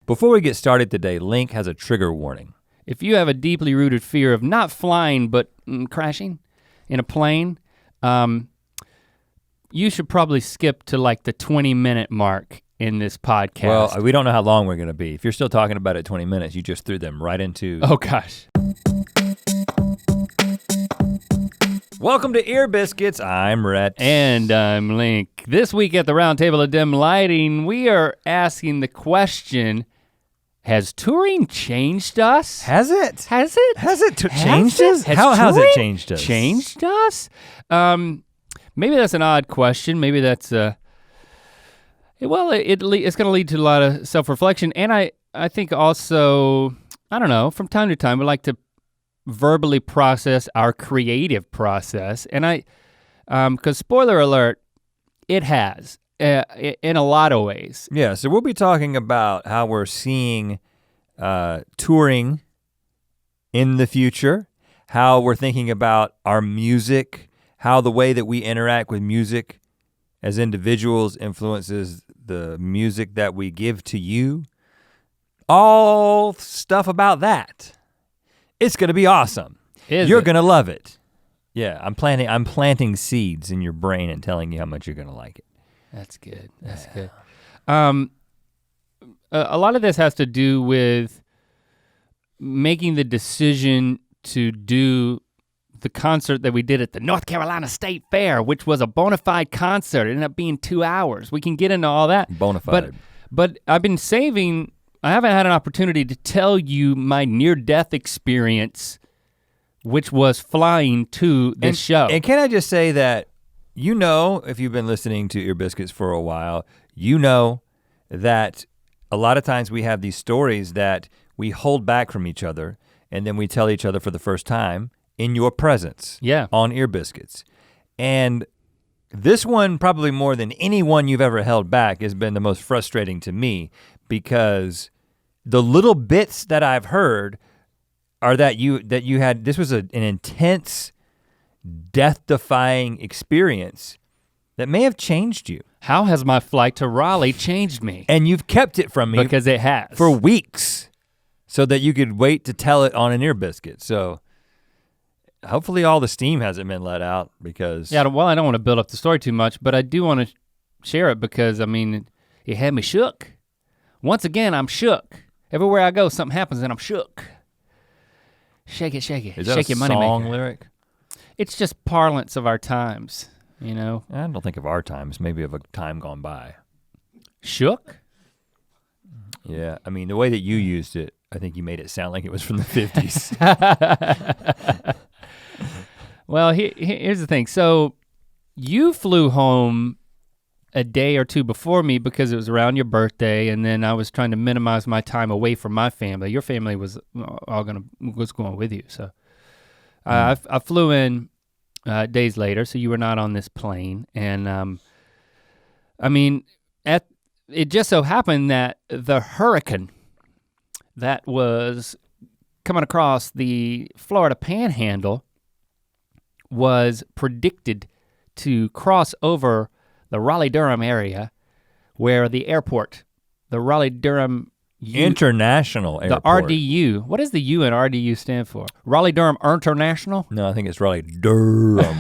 Before we get started today, Link has a trigger warning. If you have a deeply rooted fear of not flying but crashing in a plane, you should probably skip to like the 20-minute mark in this podcast. Well, we don't know how long we're gonna be. If you're still talking about it 20 minutes, you just threw them right into. Oh gosh. Welcome to Ear Biscuits, I'm Rhett. And I'm Link. This week at the Round Table of Dim Lighting, we are asking the question, has touring changed us? Has it? Has it? Has it changed us? How has it changed us? Changed us? Maybe that's an odd question. Maybe that's it's gonna lead to a lot of self-reflection. And I think also, I don't know, from time to time we like to verbally process our creative process. And because spoiler alert, it has in a lot of ways. Yeah, so we'll be talking about how we're seeing touring in the future, how we're thinking about our music, how the way that we interact with music as individuals influences the music that we give to you. All stuff about that. It's gonna be awesome. You're gonna love it. Yeah, I'm planting seeds in your brain and telling you how much you're gonna like it. That's good, that's good. A lot of this has to do with making the decision to do the concert that we did at the North Carolina State Fair, which was a bona fide concert. It ended up being 2 hours. We can get into all that. Bona fide. But I've been saving, I haven't had an opportunity to tell you my near-death experience, which was flying to this show. And can I just say that, you know, if you've been listening to Ear Biscuits for a while, you know that a lot of times we have these stories that we hold back from each other and then we tell each other for the first time in your presence on Ear Biscuits. And this one, probably more than any one you've ever held back, has been the most frustrating to me because the little bits that I've heard are that you had, this was an intense, death-defying experience that may have changed you. How has my flight to Raleigh changed me? And you've kept it from me. Because it has. For weeks, so that you could wait to tell it on an Ear Biscuit. So hopefully all the steam hasn't been let out because. Yeah, well, I don't want to build up the story too much, but I do want to share it because, I mean, it had me shook. Once again, I'm shook. Everywhere I go, something happens and I'm shook. Shake it, shake it. Is that shake a your money song maker. Lyric? It's just parlance of our times, you know? I don't think of our times, maybe of a time gone by. Shook? Yeah, I mean, the way that you used it, I think you made it sound like it was from the 50s. Well, here's the thing. So you flew home a day or two before me because it was around your birthday, and then I was trying to minimize my time away from my family. Your family was going with you, so I flew in days later, so you were not on this plane, and I mean, it just so happened that the hurricane that was coming across the Florida Panhandle was predicted to cross over the Raleigh-Durham area where the airport, the Raleigh-Durham International Airport. The RDU, what does the U in RDU stand for? Raleigh-Durham International? No, I think it's Raleigh-Durham.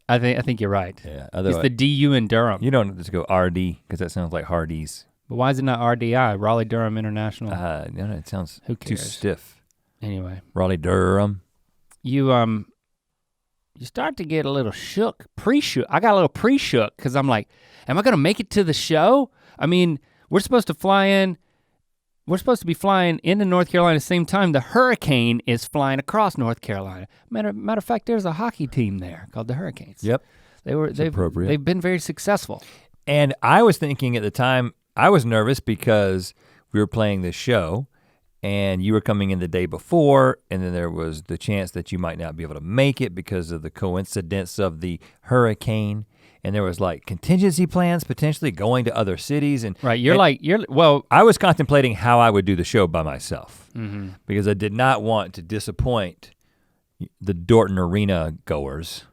I think you're right. Yeah, it's the DU in Durham. You don't just go RD because that sounds like Hardee's. But why is it not RDI, Raleigh-Durham International? No, it sounds too stiff. Anyway. Raleigh-Durham. You start to get a little shook, pre-shook. I got a little pre-shook because I'm like, am I gonna make it to the show? I mean, we're supposed to be flying into North Carolina at the same time the hurricane is flying across North Carolina. Matter of fact, there's a hockey team there called the Hurricanes. Yep. They've been very successful. And I was thinking at the time, I was nervous because we were playing this show and you were coming in the day before, and then there was the chance that you might not be able to make it because of the coincidence of the hurricane. And there was like contingency plans potentially going to other cities. And right, I was contemplating how I would do the show by myself because I did not want to disappoint the Dorton Arena goers.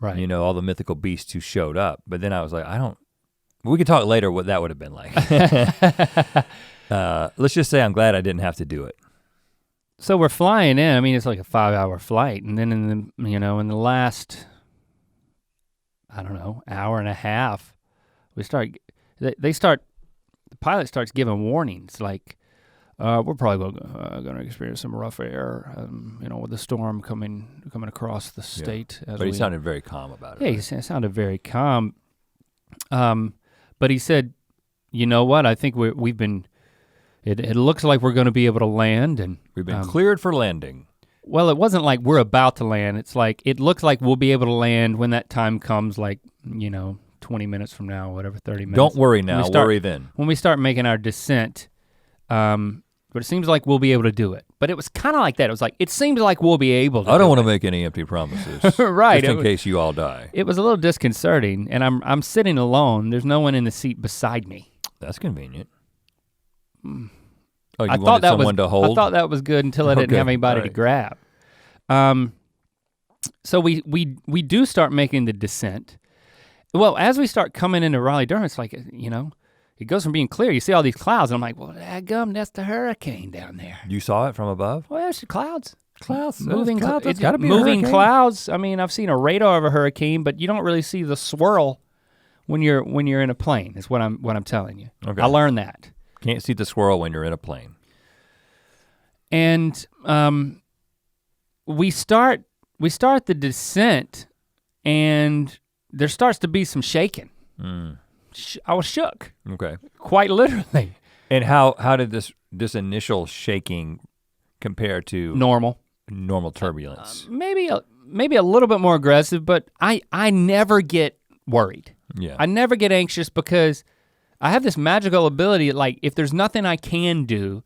Right. You know, all the Mythical Beasts who showed up. But then I was like, I don't We could talk later what that would have been like. Let's just say I'm glad I didn't have to do it. So we're flying in. I mean, it's like a 5-hour flight, and then in the last, I don't know, hour and a half, the pilot starts giving warnings like, we're probably going to experience some rough air, with the storm coming across the state. Yeah. But he sounded very calm about it. Yeah, right? He sounded very calm. But he said, you know what? I think we've been. It looks like we're going to be able to land, and we've been cleared for landing. Well, it wasn't like we're about to land. It's like it looks like we'll be able to land when that time comes, like 20 minutes from now, whatever, 30 minutes. Don't worry now. Worry then. When we start making our descent. But it seems like we'll be able to do it. But it was kind of like that. It was like, it seems like we'll be able to I don't want to make any empty promises. Right. Just in case you all die. It was a little disconcerting, and I'm sitting alone. There's no one in the seat beside me. That's convenient. Oh, you I wanted someone to hold? I thought that was good until I didn't have anybody to grab. So we do start making the descent. Well, as we start coming into Raleigh-Durham, it's like, it goes from being clear. You see all these clouds, and I'm like, well, daggum, that's the hurricane down there. You saw it from above? Well, there's the clouds. Moving clouds. It's gotta be moving clouds. I mean, I've seen a radar of a hurricane, but you don't really see the swirl when you're in a plane. Is what I'm telling you. Okay. I learned that. Can't see the swirl when you're in a plane. And we start the descent, and there starts to be some shaking. I was shook. Okay. Quite literally. And how did this initial shaking compare to normal turbulence? Maybe a little bit more aggressive, but I never get worried. Yeah. I never get anxious because I have this magical ability. Like if there's nothing I can do,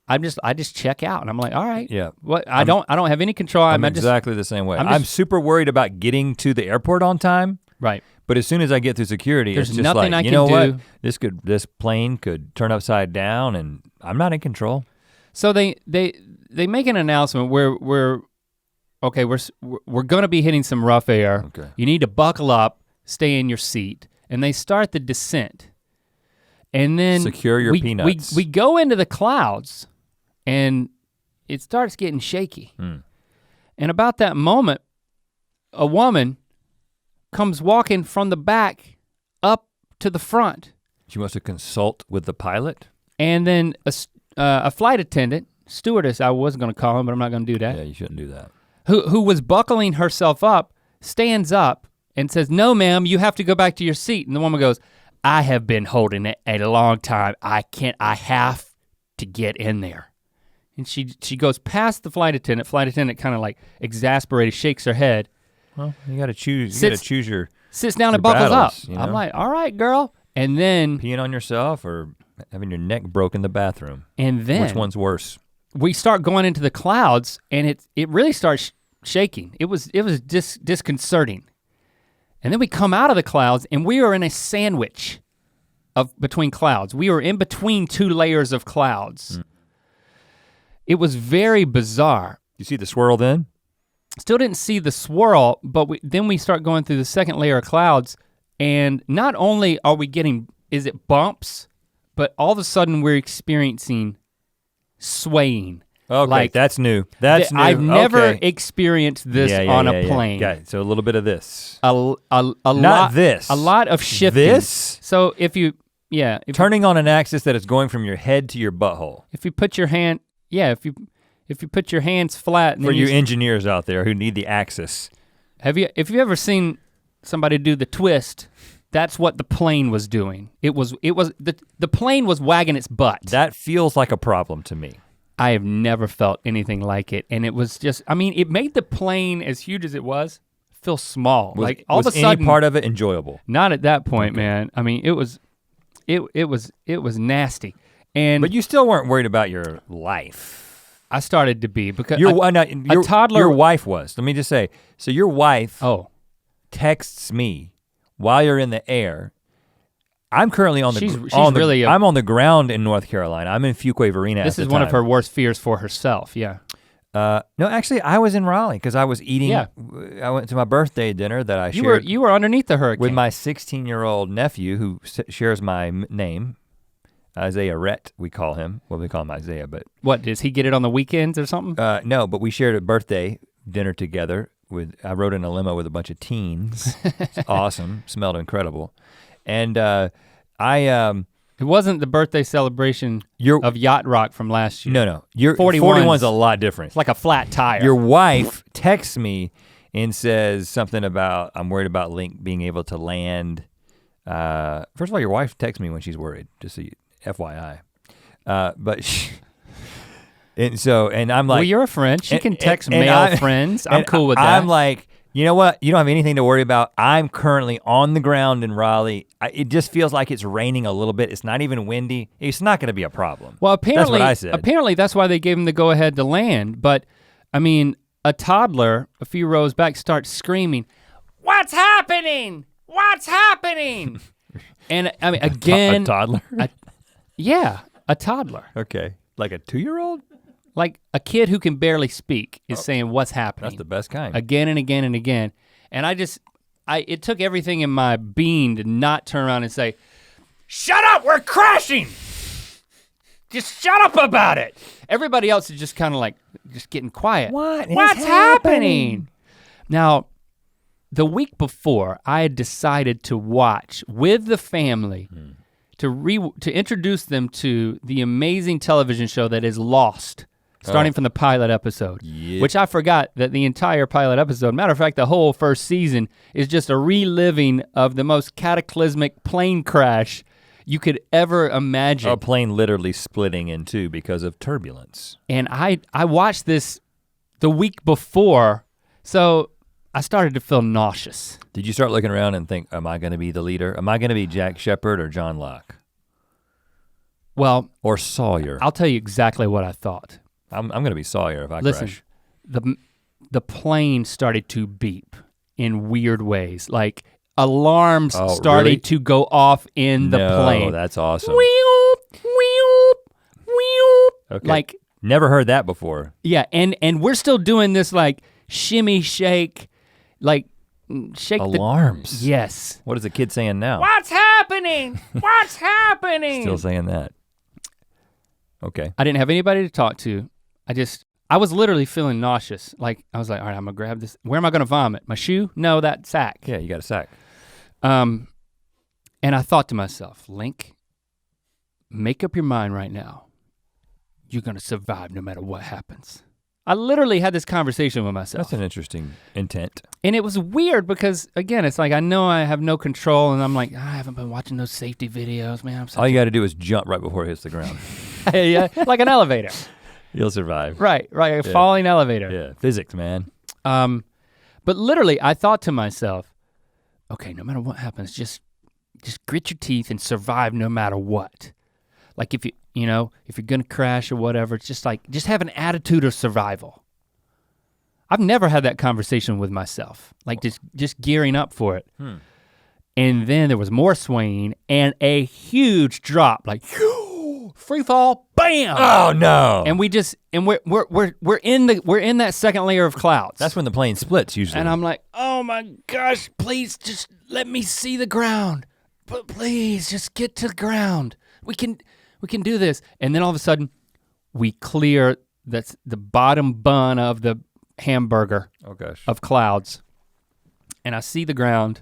I just check out, and I'm like, all right. Yeah. What I don't have any control. I'm exactly the same way. I'm super worried about getting to the airport on time. Right. But as soon as I get through security, there's it's just nothing like, I you can know do. What? This plane could turn upside down, and I'm not in control. So they make an announcement where we're gonna be hitting some rough air. Okay. You need to buckle up, stay in your seat, and they start the descent. And then secure your peanuts. We go into the clouds, and it starts getting shaky. And about that moment, a woman comes walking from the back up to the front. She wants to consult with the pilot? And then a flight attendant, stewardess I was gonna call him, but I'm not gonna do that. Yeah, you shouldn't do that. Who was buckling herself up, stands up and says, no ma'am, you have to go back to your seat. And the woman goes, I have been holding it a long time. I have to get in there. And she goes past the flight attendant. Flight attendant kind of like exasperated, shakes her head. Well, you gotta choose. You gotta choose your. Sits down and buckles battles, up. I'm like, all right, girl. And then peeing on yourself or having your neck broke in the bathroom. And then which one's worse? We start going into the clouds, and it really starts shaking. It was disconcerting. And then we come out of the clouds, and we are in a sandwich between clouds. We were in between two layers of clouds. It was very bizarre. You see the swirl then? Still didn't see the swirl, but then we start going through the second layer of clouds, and not only are we getting, is it bumps, but all of a sudden we're experiencing swaying. Okay, like, that's new. That's new. I've never experienced this on a plane. Yeah, so a little bit of this. A Not this. A lot of shifting. This? So if you turning on an axis that is going from your head to your butthole. If you put your hand, if you put your hands flat. And for you engineers out there who need the axis. If you ever seen somebody do the twist, that's what the plane was doing. The plane was wagging its butt. That feels like a problem to me. I have never felt anything like it. And it was just, it made the plane, as huge as it was, feel small. Like all of a sudden. Was any part of it enjoyable? Not at that point, man. it was nasty. But you still weren't worried about your life. I started to be because a toddler. Your wife was. Let me just say. So your wife texts me while you're in the air. I'm currently on the I'm on the ground in North Carolina. I'm in Fuquay-Varina. This is one of her worst fears for herself. Yeah. No, actually, I was in Raleigh because I was eating. Yeah. I went to my birthday dinner that I shared. You were underneath the hurricane with my 16-year-old nephew who shares my name, Isaiah Rhett. We call him. Well, we call him Isaiah, but what does he get it on the weekends or something? No, but we shared a birthday dinner together. I rode in a limo with a bunch of teens. It's awesome. Smelled incredible, and It wasn't the birthday celebration of Yacht Rock from last year. No. Your 41's a lot different. It's like a flat tire. Your wife texts me and says something about, I'm worried about Link being able to land. First of all, your wife texts me when she's worried, just so you, FYI. And I'm like. Well, you're a friend. She can text male friends. I'm cool with that. I'm like, you know what? You don't have anything to worry about. I'm currently on the ground in Raleigh. It just feels like it's raining a little bit. It's not even windy. It's not gonna be a problem. Well, apparently, that's what I said. Apparently that's why they gave him the go ahead to land. But I mean, a toddler a few rows back starts screaming, "What's happening? What's happening?" And I mean, again. A toddler? Yeah, a toddler. Okay, like a 2-year-old? Like a kid who can barely speak is saying what's happening. That's the best kind. Again and again and again. And it took everything in my being to not turn around and say, "Shut up, we're crashing. Just shut up about it." Everybody else is just kind of like, just getting quiet. What's happening? Now, the week before, I had decided to watch with the family to introduce them to the amazing television show that is Lost. Starting from the pilot episode, which I forgot that the entire pilot episode, matter of fact, the whole first season is just a reliving of the most cataclysmic plane crash you could ever imagine. A plane literally splitting in two because of turbulence. And I watched this the week before, so I started to feel nauseous. Did you start looking around and think, am I gonna be the leader? Am I gonna be Jack Shepherd or John Locke? Well. Or Sawyer. I'll tell you exactly what I thought. I'm gonna be Sawyer if I crash. The plane started to beep in weird ways. Like alarms started to go off in the plane. Oh, that's awesome. Wheelp, wheelp, wheelp. Okay. Like never heard that before. Yeah, and we're still doing this like shimmy shake, like shake alarms. Yes. What is the kid saying now? What's happening? What's happening? Still saying that. Okay. I didn't have anybody to talk to. I was literally feeling nauseous. Like I was like, all right, I'm gonna grab this. Where am I gonna vomit? My shoe? No, that sack. Yeah, you got a sack. And I thought to myself, Link, make up your mind right now. You're gonna survive no matter what happens. I literally had this conversation with myself. That's an interesting intent. And it was weird because again, it's like I know I have no control and I'm like, I haven't been watching those safety videos, man. All you gotta do is jump right before it hits the ground. Yeah, like an elevator. You'll survive. Right, a falling elevator. Yeah, physics, man. But literally I thought to myself, okay, no matter what happens, just grit your teeth and survive no matter what. Like if you're gonna crash or whatever, it's just have an attitude of survival. I've never had that conversation with myself, like just gearing up for it. And then there was more swaying and a huge drop, like free fall, bam! Oh no! And we're in that second layer of clouds. That's when the plane splits usually. And I'm like, oh my gosh, please just let me see the ground. But please just get to the ground. We can do this. And then all of a sudden, we clear the bottom bun of the hamburger of clouds. And I see the ground.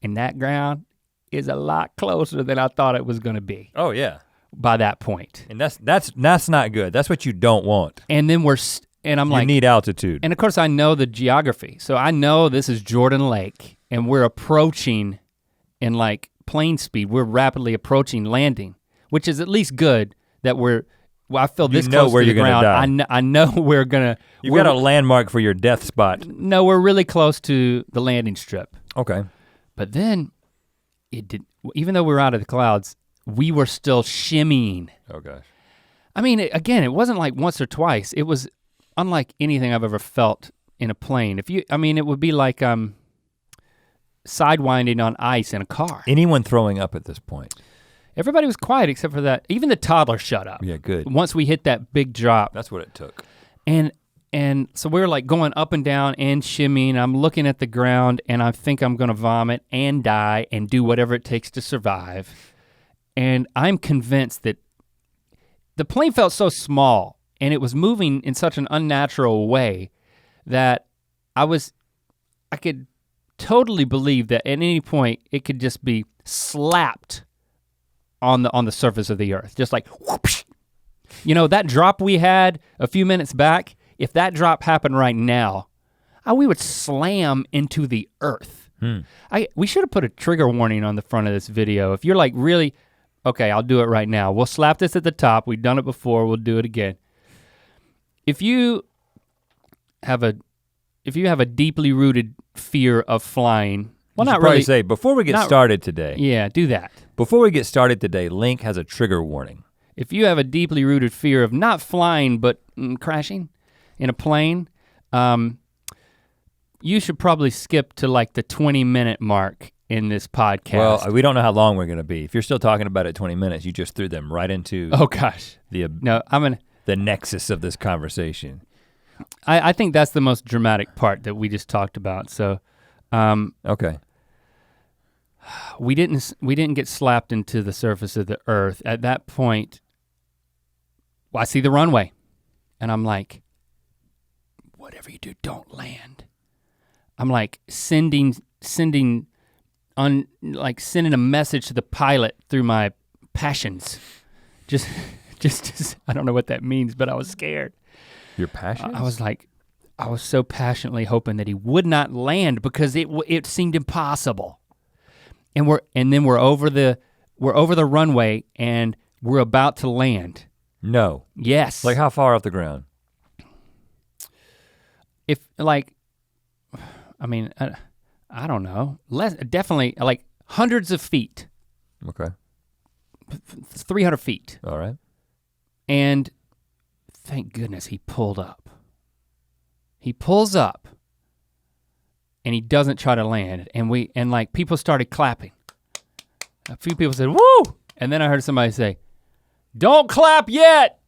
And that ground is a lot closer than I thought it was gonna be. Oh yeah. By that point. And that's not good. That's what you don't want. And then I'm like, you need altitude. And of course I know the geography. So I know this is Jordan Lake and we're approaching in like plane speed. We're rapidly approaching landing, which is at least good that I feel this close where to the you're ground. gonna die. I know we're gonna. You've got a landmark for your death spot. No, we're really close to the landing strip. Okay. But then even though we were out of the clouds, we were still shimmying. Oh gosh. I mean, again, it wasn't like once or twice. It was unlike anything I've ever felt in a plane. It would be like sidewinding on ice in a car. Anyone throwing up at this point? Everybody was quiet except for that. Even the toddler shut up. Yeah, good. Once we hit that big drop. That's what it took. And so we were like going up and down and shimmying. I'm looking at the ground and I think I'm gonna vomit and die and do whatever it takes to survive. And I'm convinced that the plane felt so small and it was moving in such an unnatural way that I could totally believe that at any point it could just be slapped on the surface of the earth, just like whoosh. You know, that drop we had a few minutes back, if that drop happened right now, we would slam into the earth. We should have put a trigger warning on the front of this video. If you're like really, okay, I'll do it right now. We'll slap this at the top. We've done it before, we'll do it again. If you have a deeply rooted fear of flying, well, not really. Say, before we get started today. Yeah, do that. Before we get started today, Link has a trigger warning. If you have a deeply rooted fear of not flying, but crashing in a plane, you should probably skip to like the 20-minute mark in this podcast. Well, we don't know how long we're gonna be. If you're still talking about it 20 minutes, you just threw them right into the nexus of this conversation. I think that's the most dramatic part that we just talked about. So, okay. We didn't get slapped into the surface of the earth. At that point, I see the runway, and I'm like, whatever you do, don't land. I'm like sending a message to the pilot through my passions. Just I don't know what that means, but I was scared. Your passions? I was so passionately hoping that he would not land because it seemed impossible. And then we're over the runway and we're about to land. No. Yes. Like how far off the ground? I don't know. Definitely like hundreds of feet. Okay. 300 feet. All right. And thank goodness he pulled up. He pulls up and he doesn't try to land. And like people started clapping. A few people said, woo! And then I heard somebody say, don't clap yet!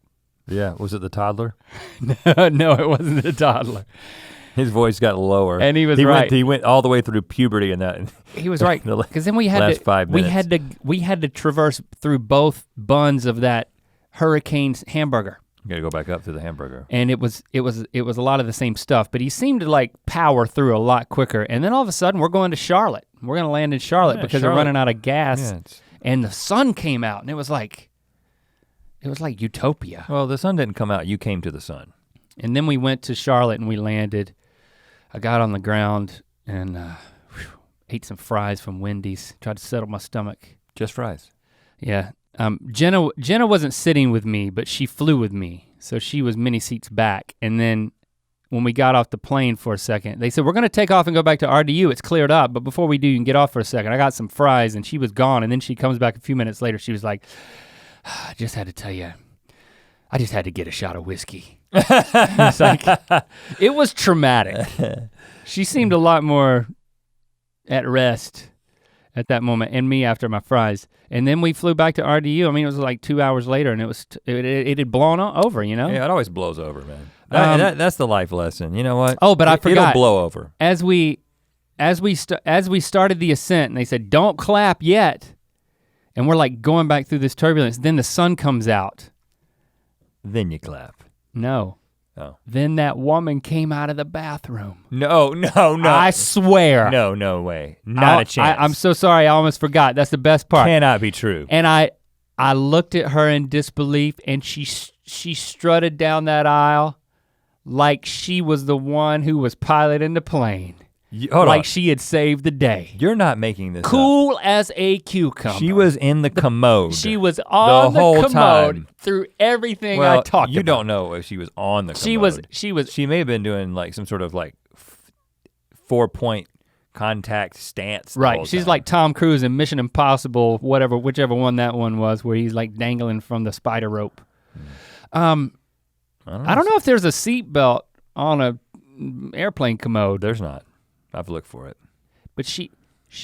Yeah, was it the toddler? No, it wasn't the toddler. His voice got lower. And he was right. He went all the way through puberty and that. He was right, because then we had to traverse through both buns of that Hurricane's hamburger. You gotta go back up to the hamburger. And it was a lot of the same stuff, but he seemed to like power through a lot quicker. And then all of a sudden we're going to Charlotte. We're gonna land in Charlotte because they're running out of gas. Yeah, and the sun came out and it was like utopia. Well, the sun didn't come out, you came to the sun. And then we went to Charlotte and we landed. I got on the ground and ate some fries from Wendy's, tried to settle my stomach. Just fries? Yeah. Jenna wasn't sitting with me, but she flew with me. So she was many seats back. And then when we got off the plane for a second, they said, we're gonna take off and go back to RDU, it's cleared up, but before we do, you can get off for a second. I got some fries and she was gone, and then she comes back a few minutes later, she was like, I just had to tell you, I just had to get a shot of whiskey. It's like, it was traumatic. She seemed a lot more at rest at that moment, and me after my fries. And then we flew back to RDU. I mean, it was like 2 hours later, and it had blown over, you know? Yeah, it always blows over, man. That's the life lesson. You know what? Oh, but I forgot. It'll blow over. As we started the ascent, and they said, don't clap yet. And we're like going back through this turbulence. Then the sun comes out. Then you clap. No. Oh. Then that woman came out of the bathroom. No. I swear. No way. Not a chance. I'm so sorry, I almost forgot. That's the best part. Cannot be true. And I looked at her in disbelief, and she strutted down that aisle like she was the one who was piloting the plane. Hold on. She had saved the day. You're not making this cool up. As a cucumber. She was in the commode. She was on the whole commode time. through everything I talked about. You don't know if she was on the commode. She was. She may have been doing like some sort of like 4-point contact stance. Right, she's like Tom Cruise in Mission Impossible, whichever one that one was, where he's like dangling from the spider rope. I don't know if there's a seat belt on a airplane commode. There's not. I've looked for it. But she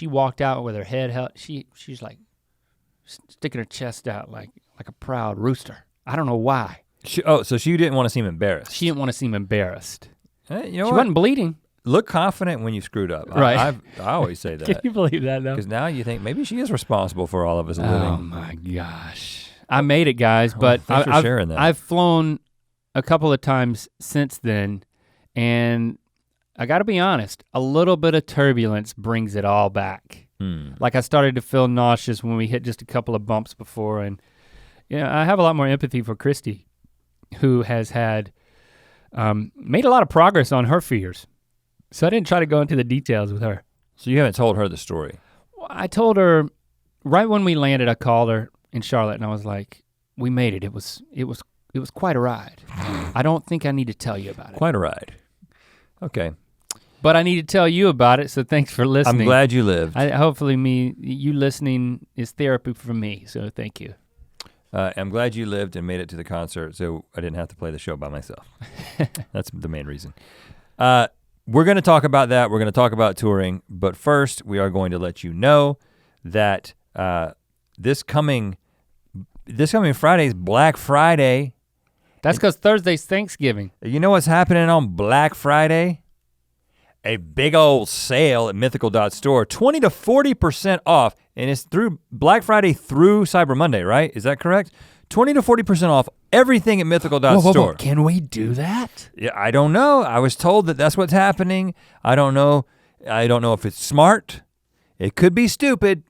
walked out with her head held. She's like, sticking her chest out like a proud rooster. I don't know why. So she didn't want to seem embarrassed. She didn't want to seem embarrassed. Hey, She wasn't bleeding. Look confident when you screwed up. Right. I always say that. Can you believe that though? Because now you think maybe she is responsible for all of us living. Oh my gosh. I made it, guys, but thanks for sharing that. I've flown a couple of times since then, and I gotta be honest, a little bit of turbulence brings it all back. Like I started to feel nauseous when we hit just a couple of bumps before, and I have a lot more empathy for Christy, who has had made a lot of progress on her fears. So I didn't try to go into the details with her. So you haven't told her the story? Well, I told her, right when we landed, I called her in Charlotte and I was like, we made it. It was quite a ride. I don't think I need to tell you about it. Quite a ride. Okay. But I need to tell you about it, so thanks for listening. I'm glad you lived. Hopefully you listening is therapy for me, so thank you. I'm glad you lived and made it to the concert so I didn't have to play the show by myself. That's the main reason. We're gonna talk about that. We're gonna talk about touring, but first we are going to let you know that this coming Friday is Black Friday. That's because Thursday's Thanksgiving. You know what's happening on Black Friday? A big old sale at mythical.store, 20 to 40% off, and it's through Black Friday through Cyber Monday, right? Is that correct? 20 to 40% off everything at mythical.store. Whoa. Can we do that? Yeah, I don't know. I was told that that's what's happening. I don't know if it's smart. It could be stupid,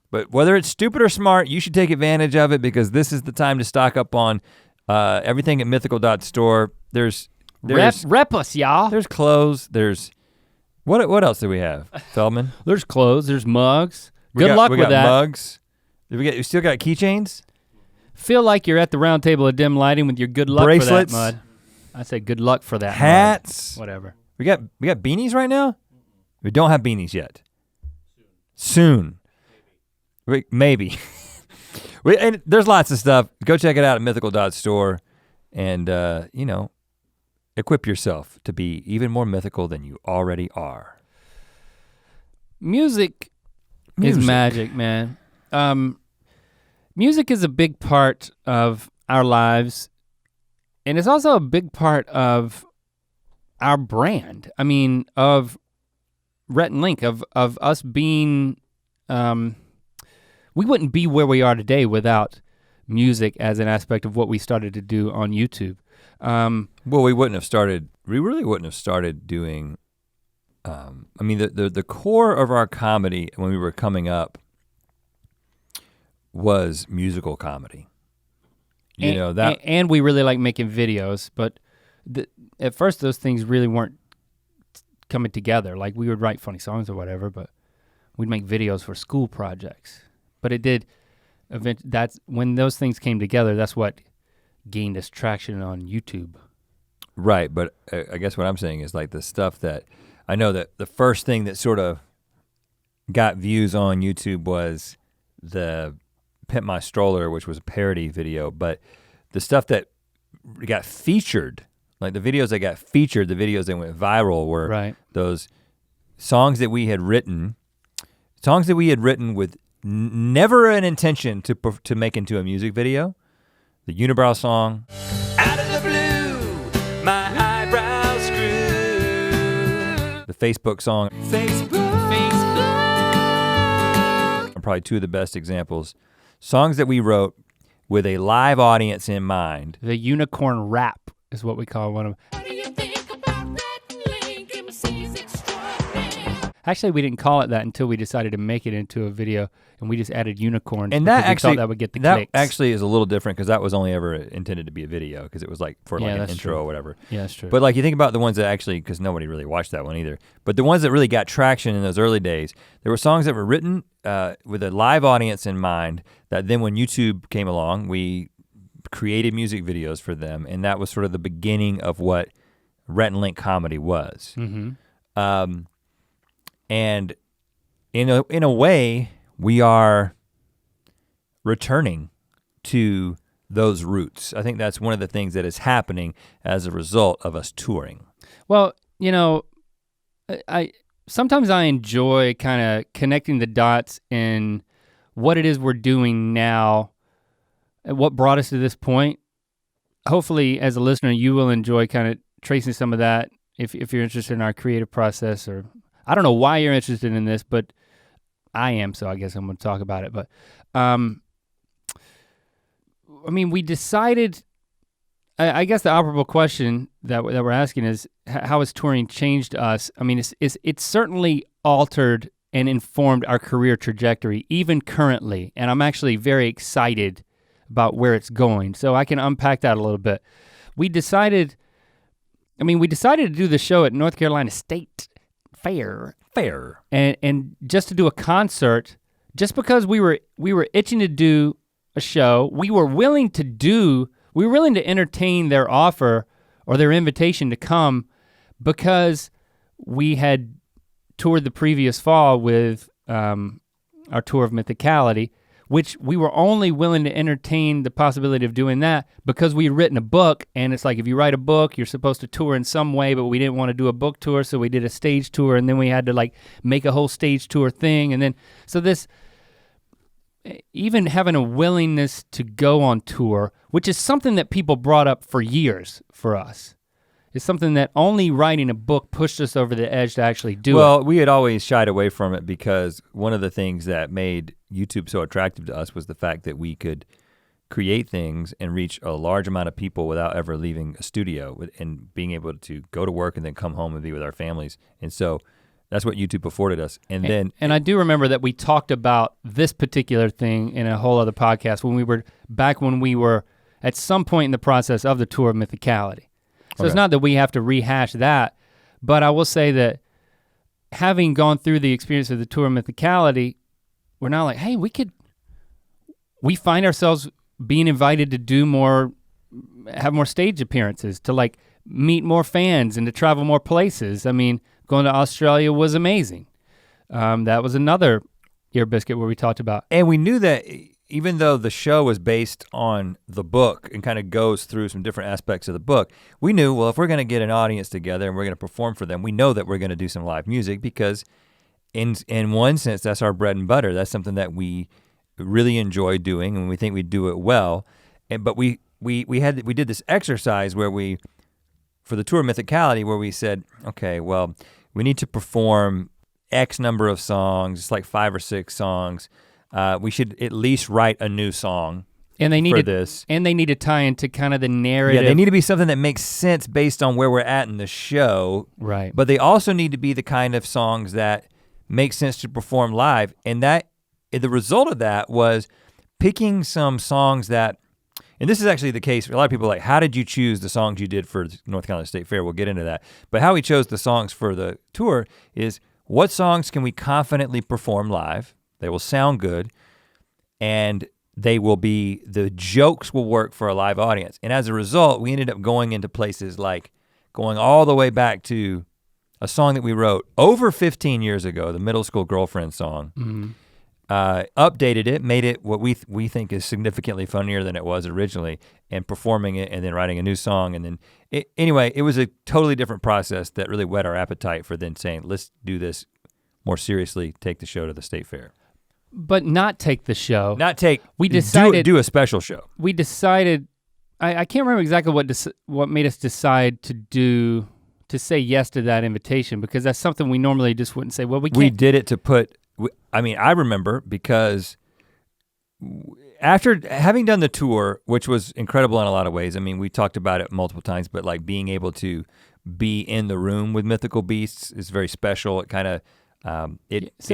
but whether it's stupid or smart, you should take advantage of it because this is the time to stock up on everything at mythical.store. There's Rep us, y'all. There's clothes, there's, what else do we have, Feldman? There's clothes, there's mugs. Good luck with that. We got mugs. We still got keychains? Feel like you're at the round table of dim lighting with your good luck bracelets, for that, Mud. I say good luck for that, hats. Mud. Whatever. We got beanies right now? We don't have beanies yet. Soon. Maybe. And there's lots of stuff. Go check it out at mythical.store and equip yourself to be even more mythical than you already are. Music is magic, man. Music is a big part of our lives, and it's also a big part of our brand. I mean, of Rhett and Link, of us being, we wouldn't be where we are today without music as an aspect of what we started to do on YouTube. Well, we really wouldn't have started doing, the core of our comedy when we were coming up was musical comedy. And we really like making videos, but at first those things really weren't coming together. Like we would write funny songs or whatever, but we'd make videos for school projects. But it did, that's when those things came together, that's what gained us traction on YouTube. Right, but I guess what I'm saying is like the stuff that, I know that the first thing that sort of got views on YouTube was the Pimp My Stroller, which was a parody video, but the stuff that got featured, like the videos that got featured, the videos that went viral were those songs that we had written with never an intention to make into a music video. The Unibrow song. Out of the blue, my eyebrows grew. The Facebook song. Facebook. Are probably two of the best examples. Songs that we wrote with a live audience in mind. The unicorn rap is what we call one of them. What do you think about that link? MC's extraordinary. Actually, we didn't call it that until we decided to make it into a video, and we just added unicorns. And that actually, we thought that would get the that clicks. actually is a little different because that was only ever intended to be a video because it was like for like an intro or whatever. Yeah, that's true. But like you think about the ones that actually, because nobody really watched that one either, but the ones that really got traction in those early days, there were songs that were written with a live audience in mind that then when YouTube came along, we created music videos for them, and that was sort of the beginning of what Rhett and Link comedy was. Mm-hmm. And in a way, we are returning to those roots. I think that's one of the things that is happening as a result of us touring. Well, sometimes I enjoy kind of connecting the dots in what it is we're doing now, and what brought us to this point. Hopefully, as a listener, you will enjoy kind of tracing some of that if you're interested in our creative process, or I don't know why you're interested in this, but I am, so I guess I'm gonna talk about it. But I mean, we decided, I guess the operable question that we're asking is, how has touring changed us? I mean, it's certainly altered and informed our career trajectory, even currently, and I'm actually very excited about where it's going. So I can unpack that a little bit. We decided to do the show at North Carolina State Fair. And just to do a concert, just because we were itching to do a show, we were willing to entertain their offer or their invitation to come, because we had toured the previous fall with our tour of Mythicality, which we were only willing to entertain the possibility of doing that because we had written a book, and it's like, if you write a book, you're supposed to tour in some way, but we didn't want to do a book tour, so we did a stage tour, and then we had to like make a whole stage tour thing, and then, so this, even having a willingness to go on tour, which is something that people brought up for years for us. It's something that only writing a book pushed us over the edge to actually do it. Well, we had always shied away from it because one of the things that made YouTube so attractive to us was the fact that we could create things and reach a large amount of people without ever leaving a studio and being able to go to work and then come home and be with our families. And so that's what YouTube afforded us. And I do remember that we talked about this particular thing in a whole other podcast when we were at some point in the process of the tour of Mythicality. So It's not that we have to rehash that, but I will say that having gone through the experience of the tour of Mythicality, we're now like, hey, we find ourselves being invited to have more stage appearances, to like meet more fans and to travel more places. I mean, going to Australia was amazing. That was another Ear Biscuit where we talked about. And we knew that even though the show was based on the book and kind of goes through some different aspects of the book, we knew, well, if we're gonna get an audience together and we're gonna perform for them, we know that we're gonna do some live music because in one sense, that's our bread and butter. That's something that we really enjoy doing and we think we do it well. But we did this exercise where for the tour of Mythicality, where we said, okay, well, we need to perform X number of songs, it's like 5 or 6 songs. We should at least write a new song and they need this. And they need to tie into kind of the narrative. Yeah, they need to be something that makes sense based on where we're at in the show. Right. But they also need to be the kind of songs that make sense to perform live. And the result of that was picking some songs that, and this is actually the case, a lot of people are like, how did you choose the songs you did for North Carolina State Fair? We'll get into that. But how we chose the songs for the tour is, what songs can we confidently perform live? They will sound good, and the jokes will work for a live audience. And as a result, we ended up going into places like going all the way back to a song that we wrote over 15 years ago, the Middle School Girlfriend song. Mm-hmm. Updated it, made it what we think is significantly funnier than it was originally, and performing it and then writing a new song. And then, anyway, it was a totally different process that really whet our appetite for then saying, let's do this more seriously, take the show to the State Fair. But not take the show. We decided do a special show. We decided, I can't remember exactly what made us decide to say yes to that invitation, because that's something we normally just wouldn't say. Well, we can't. We did it to put, I remember because after having done the tour, which was incredible in a lot of ways, I mean, we talked about it multiple times, but like being able to be in the room with Mythical Beasts is very special. It kind of,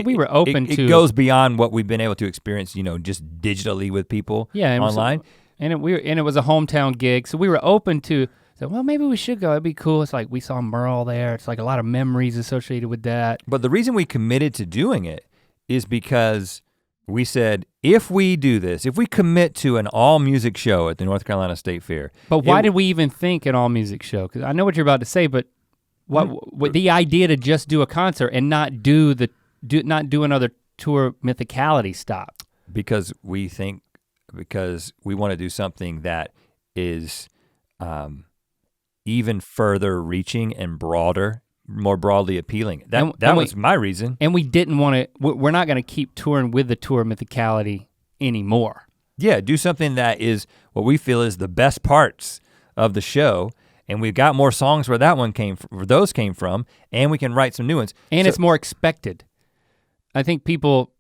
we were open to. It goes beyond what we've been able to experience, just digitally with people online. And it was a hometown gig, so we were open to, well, maybe we should go, it'd be cool. It's like, we saw Merle there. It's like a lot of memories associated with that. But the reason we committed to doing it is because we said, if we do this, if we commit to an all music show at the North Carolina State Fair. But why did we even think an all music show? Because I know what you're about to say, but what the idea to just do a concert and not do another tour Mythicality stop? Because we want to do something that is even further reaching and broader more broadly appealing. And That was my reason. And we didn't want to, we're not gonna keep touring with the tour Mythicality anymore. Yeah, do something that is what we feel is the best parts of the show, and we've got more songs where those came from, and we can write some new ones. And it's more expected. I think people,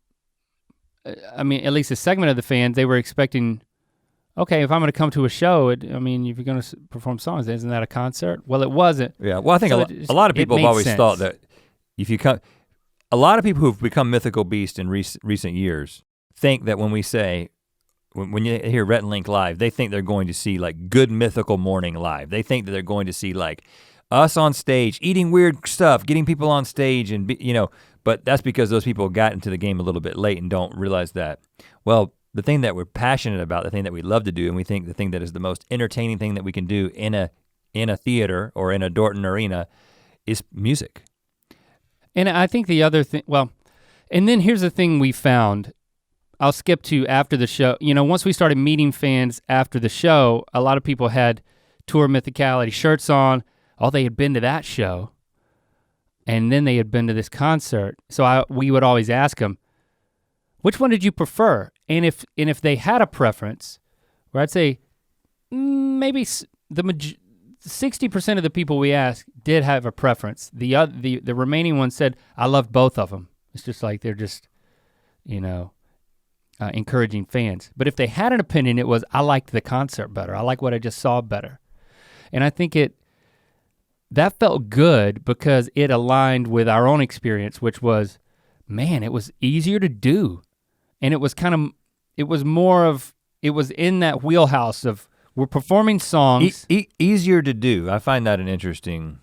I mean, at least a segment of the fans, they were expecting, okay, if I'm gonna come to a show, if you're gonna perform songs, isn't that a concert? Well, it wasn't. Yeah, well, I think a lot of people have always thought that if you come, a lot of people who've become Mythical Beasts in recent years think that when we say, when you hear Rhett and Link live, they think they're going to see like good mythical morning live. They think that they're going to see like us on stage, eating weird stuff, getting people on stage and but that's because those people got into the game a little bit late and don't realize that, well, the thing that we're passionate about, the thing that we love to do, and we think the thing that is the most entertaining thing that we can do in a theater or in a Dorton arena is music. And I think the other thing, well, and then here's the thing we found. I'll skip to after the show. Once we started meeting fans after the show, a lot of people had Tour Mythicality shirts on. They had been to that show, and then they had been to this concert. So we would always ask them, which one did you prefer? And if they had a preference, where I'd say maybe 60% of the people we asked did have a preference. The remaining ones said, I loved both of them. It's just like they're just, encouraging fans. But if they had an opinion, it was, I liked the concert better. I like what I just saw better. And I think that felt good because it aligned with our own experience, which was, man, it was easier to do. And it was in that wheelhouse of we're performing songs. Easier to do, I find that an interesting,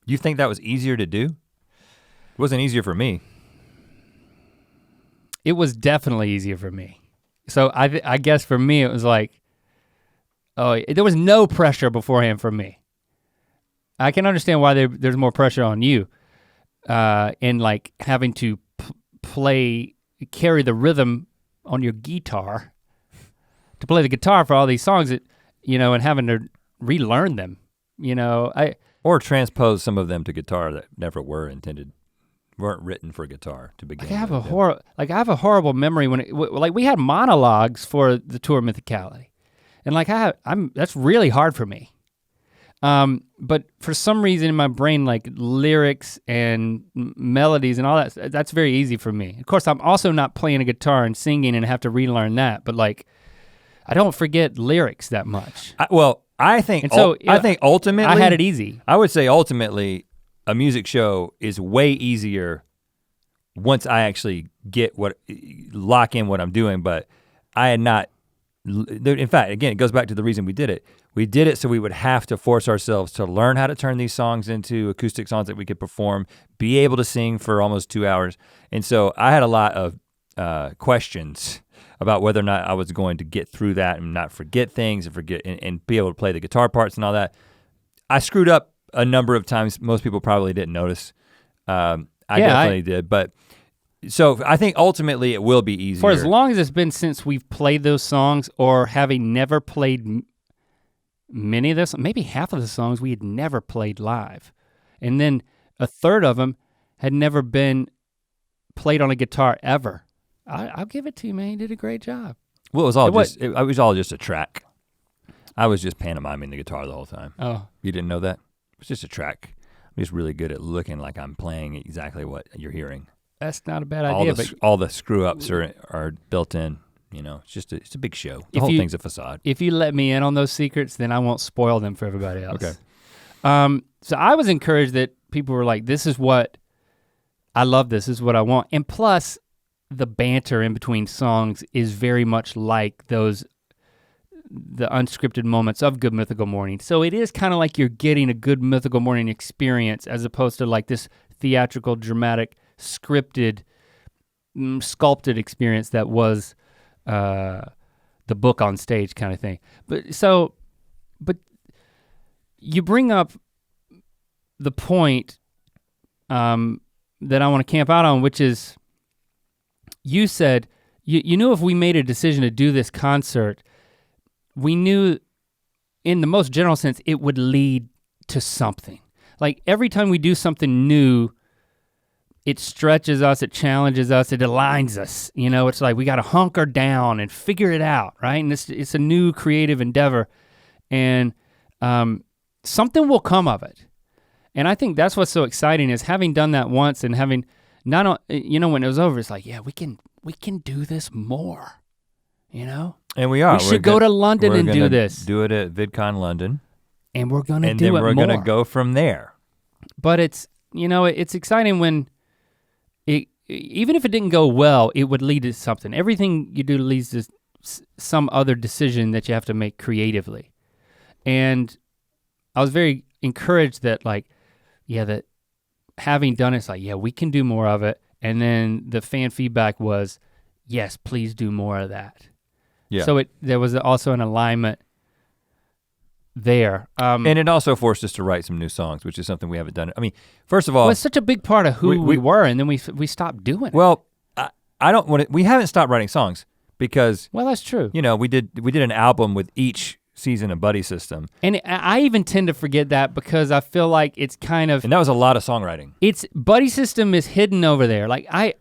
you think that was easier to do? It wasn't easier for me. It was definitely easier for me. So I guess for me it was like, there was no pressure beforehand for me. I can understand why there's more pressure on you in like having to carry the rhythm on your guitar, to play the guitar for all these songs that, and having to relearn them, or transpose some of them to guitar that never weren't written for guitar to begin with. I have a horrible memory when we had monologues for the tour Mythicality. And that's really hard for me. But for some reason in my brain, like lyrics and melodies and all that's very easy for me. Of course, I'm also not playing a guitar and singing and have to relearn that, but I don't forget lyrics that much. I think ultimately, I had it easy. I would say ultimately, a music show is way easier once I actually lock in what I'm doing, but I had not, in fact, again, it goes back to the reason we did it. We did it so we would have to force ourselves to learn how to turn these songs into acoustic songs that we could perform, be able to sing for almost 2 hours. And so I had a lot of questions about whether or not I was going to get through that and not forget things and be able to play the guitar parts and all that. I screwed up a number of times. Most people probably didn't notice. I definitely did, but so I think ultimately it will be easier. For as long as it's been since we've played those songs, or having never played many of this, maybe half of the songs we had never played live. And then a third of them had never been played on a guitar ever. I'll give it to you, man, you did a great job. Well, it was all just a track. I was just pantomiming the guitar the whole time. Oh. You didn't know that? It's just a track. I'm just really good at looking like I'm playing exactly what you're hearing. That's not a bad idea. All the screw ups are built in. It's a big show. The whole thing's a facade. If you let me in on those secrets, then I won't spoil them for everybody else. Okay. So I was encouraged that people were like, this is what I love. This is what I want. And plus, the banter in between songs is very much like the unscripted moments of Good Mythical Morning. So it is kind of like you're getting a Good Mythical Morning experience as opposed to like this theatrical, dramatic, scripted, sculpted experience that was the book on stage kind of thing. But you bring up the point that I want to camp out on, which is, you said, you knew if we made a decision to do this concert, we knew in the most general sense, it would lead to something. like every time we do something new, it stretches us, it challenges us, it aligns us. You know, it's like we gotta hunker down and figure it out, right? And it's a new creative endeavor, and something will come of it. And I think that's what's so exciting is having done that once and having not, you know, when it was over, it's like, yeah, we can do this more, you know? And we are. We should go to London and do this. Do it at VidCon London. And we're gonna do it more. And then we're gonna go from there. But it's, you know, it's exciting when even if it didn't go well, it would lead to something. Everything you do leads to some other decision that you have to make creatively. And I was very encouraged that like, yeah, that having done it's like, yeah, we can do more of it. And then the fan feedback was, yes, please do more of that. Yeah. So there was also an alignment there. And it also forced us to write some new songs, which is something we haven't done. I mean, first of all, it's such a big part of who we were, and then we stopped doing it. Well, I don't want to, we haven't stopped writing songs because, well, that's true. You know, we did an album with each season of Buddy System. And I even tend to forget that because I feel like it's kind of. And that was a lot of songwriting. It's Buddy System is hidden over there. Like I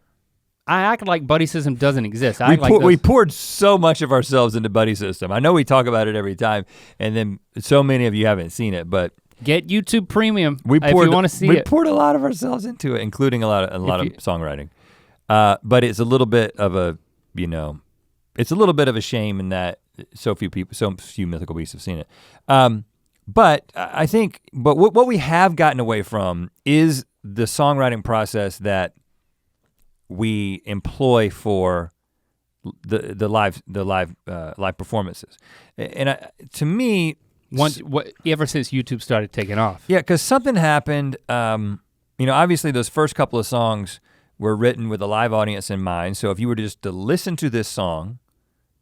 act like Buddy System doesn't exist. We poured so much of ourselves into Buddy System. I know we talk about it every time, and then so many of you haven't seen it, but get YouTube Premium if you want to see it. We poured a lot of ourselves into it, including a lot of songwriting. But it's a little bit of a, you know, it's a little bit of a shame in that so few Mythical Beasts have seen it. But I think, what we have gotten away from is the songwriting process that we employ for the live performances, and to me, ever since YouTube started taking off. Yeah, because something happened. You know, obviously those first couple of songs were written with a live audience in mind. So if you were just to listen to this song,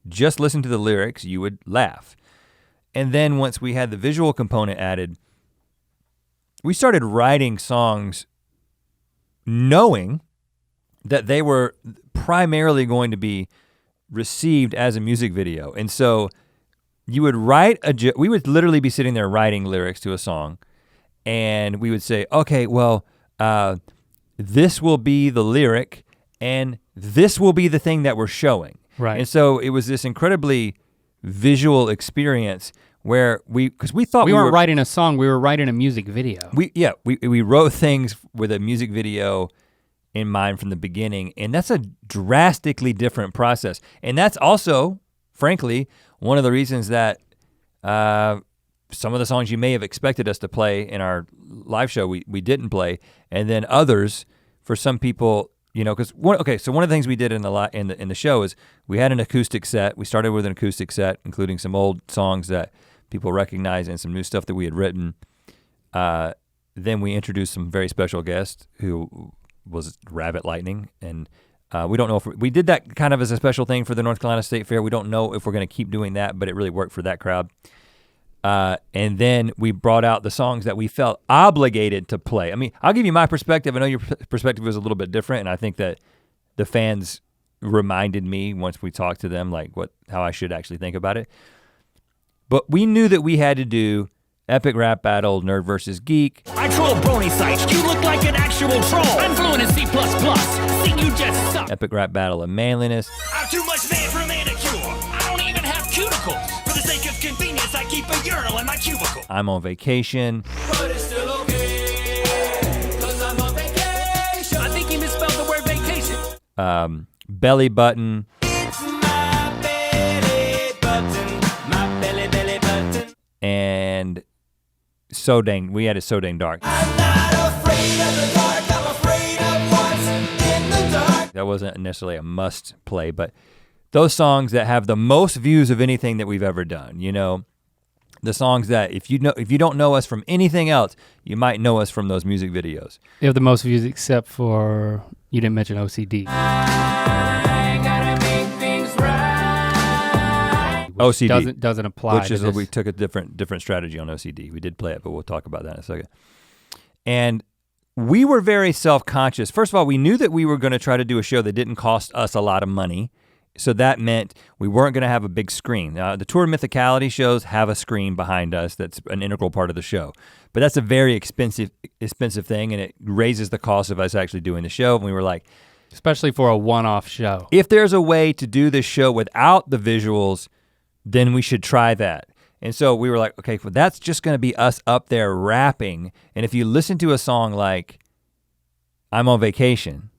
just listen to the lyrics, you would laugh. And then once we had the visual component added, we started writing songs knowing that they were primarily going to be received as a music video. And so you would we would literally be sitting there writing lyrics to a song, and we would say, okay, well, this will be the lyric and this will be the thing that we're showing. Right. And so it was this incredibly visual experience where because we thought we weren't writing a song, we were writing a music video. We wrote things with a music video in mind from the beginning, and that's a drastically different process. And that's also, frankly, one of the reasons that some of the songs you may have expected us to play in our live show, we didn't play, and then others, for some people, you know, because one of the things we did in the show is we had an acoustic set. We started with an acoustic set, including some old songs that people recognize and some new stuff that we had written. Then we introduced some very special guests who was Rabbit Lightning, and we don't know if we did that kind of as a special thing for the North Carolina State Fair. We don't know if we're gonna keep doing that, but it really worked for that crowd. And then we brought out the songs that we felt obligated to play. I mean, I'll give you my perspective. I know your perspective was a little bit different, and I think that the fans reminded me once we talked to them like how I should actually think about it. But we knew that we had to do Epic Rap Battle, Nerd versus Geek. I troll brony sites, you look like an actual troll. I'm fluent in C++, see you just suck. Epic Rap Battle of Manliness. I'm too much man for a manicure. I don't even have cuticles. For the sake of convenience, I keep a urinal in my cubicle. I'm on vacation. But it's still okay, 'cause I'm on vacation. I think he misspelled the word vacation. Belly Button. It's my belly button, my belly button. And we had it So Dang Dark. I'm not afraid of the dark, I'm afraid of what's in the dark. That wasn't necessarily a must play, but those songs that have the most views of anything that we've ever done, you know, the songs that if you don't know us from anything else, you might know us from those music videos. They have the most views except for, you didn't mention OCD. I gotta make things right. OCD doesn't apply. Which is we took a different strategy on OCD. We did play it, but we'll talk about that in a second. And we were very self-conscious. First of all, we knew that we were gonna try to do a show that didn't cost us a lot of money, So that meant we weren't gonna have a big screen. The Tour Mythicality shows have a screen behind us that's an integral part of the show. But that's a very expensive thing, and it raises the cost of us actually doing the show. And we were like, especially for a one-off show. if there's a way to do this show without the visuals, then we should try that. And so we were like, okay, well, that's just gonna be us up there rapping. And if you listen to a song like I'm on Vacation,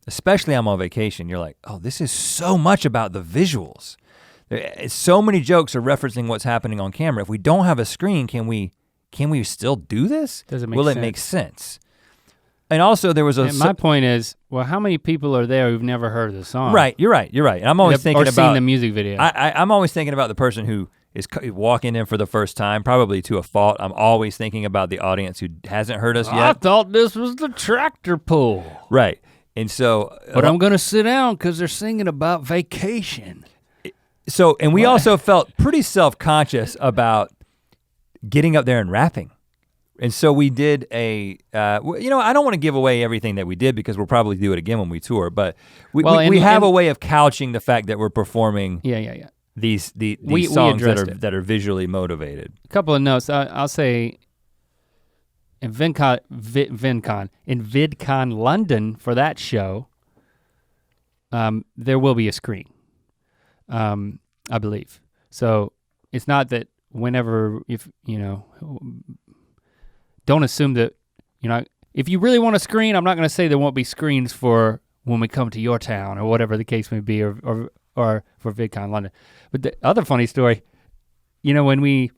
especially I'm on Vacation, you're like, oh, this is so much about the visuals. So many jokes are referencing what's happening on camera. If we don't have a screen, can we still do this? Does it make Will sense? it make sense? And also there was a And my point is, well, how many people are there who've never heard the song? right, you're right. And I'm always thinking or about seen the music video. I'm always thinking about the person who is walking in for the first time, probably to a fault. I'm always thinking about the audience who hasn't heard us I yet. thought this was the tractor pull. Right. And so But I'm gonna sit down because they're singing about vacation. and we also felt pretty self-conscious about getting up there and rapping. And so we did I don't want to give away everything that we did because we'll probably do it again when we tour, but we have a way of couching the fact that we're performing Yeah. these We songs addressed it. that are visually motivated. A couple of notes. I'll say in VidCon London for that show, there will be a screen, I believe. So it's not that whenever, don't assume that, if you really want a screen, I'm not gonna say there won't be screens for when we come to your town or whatever the case may be, or for VidCon London. But the other funny story, when we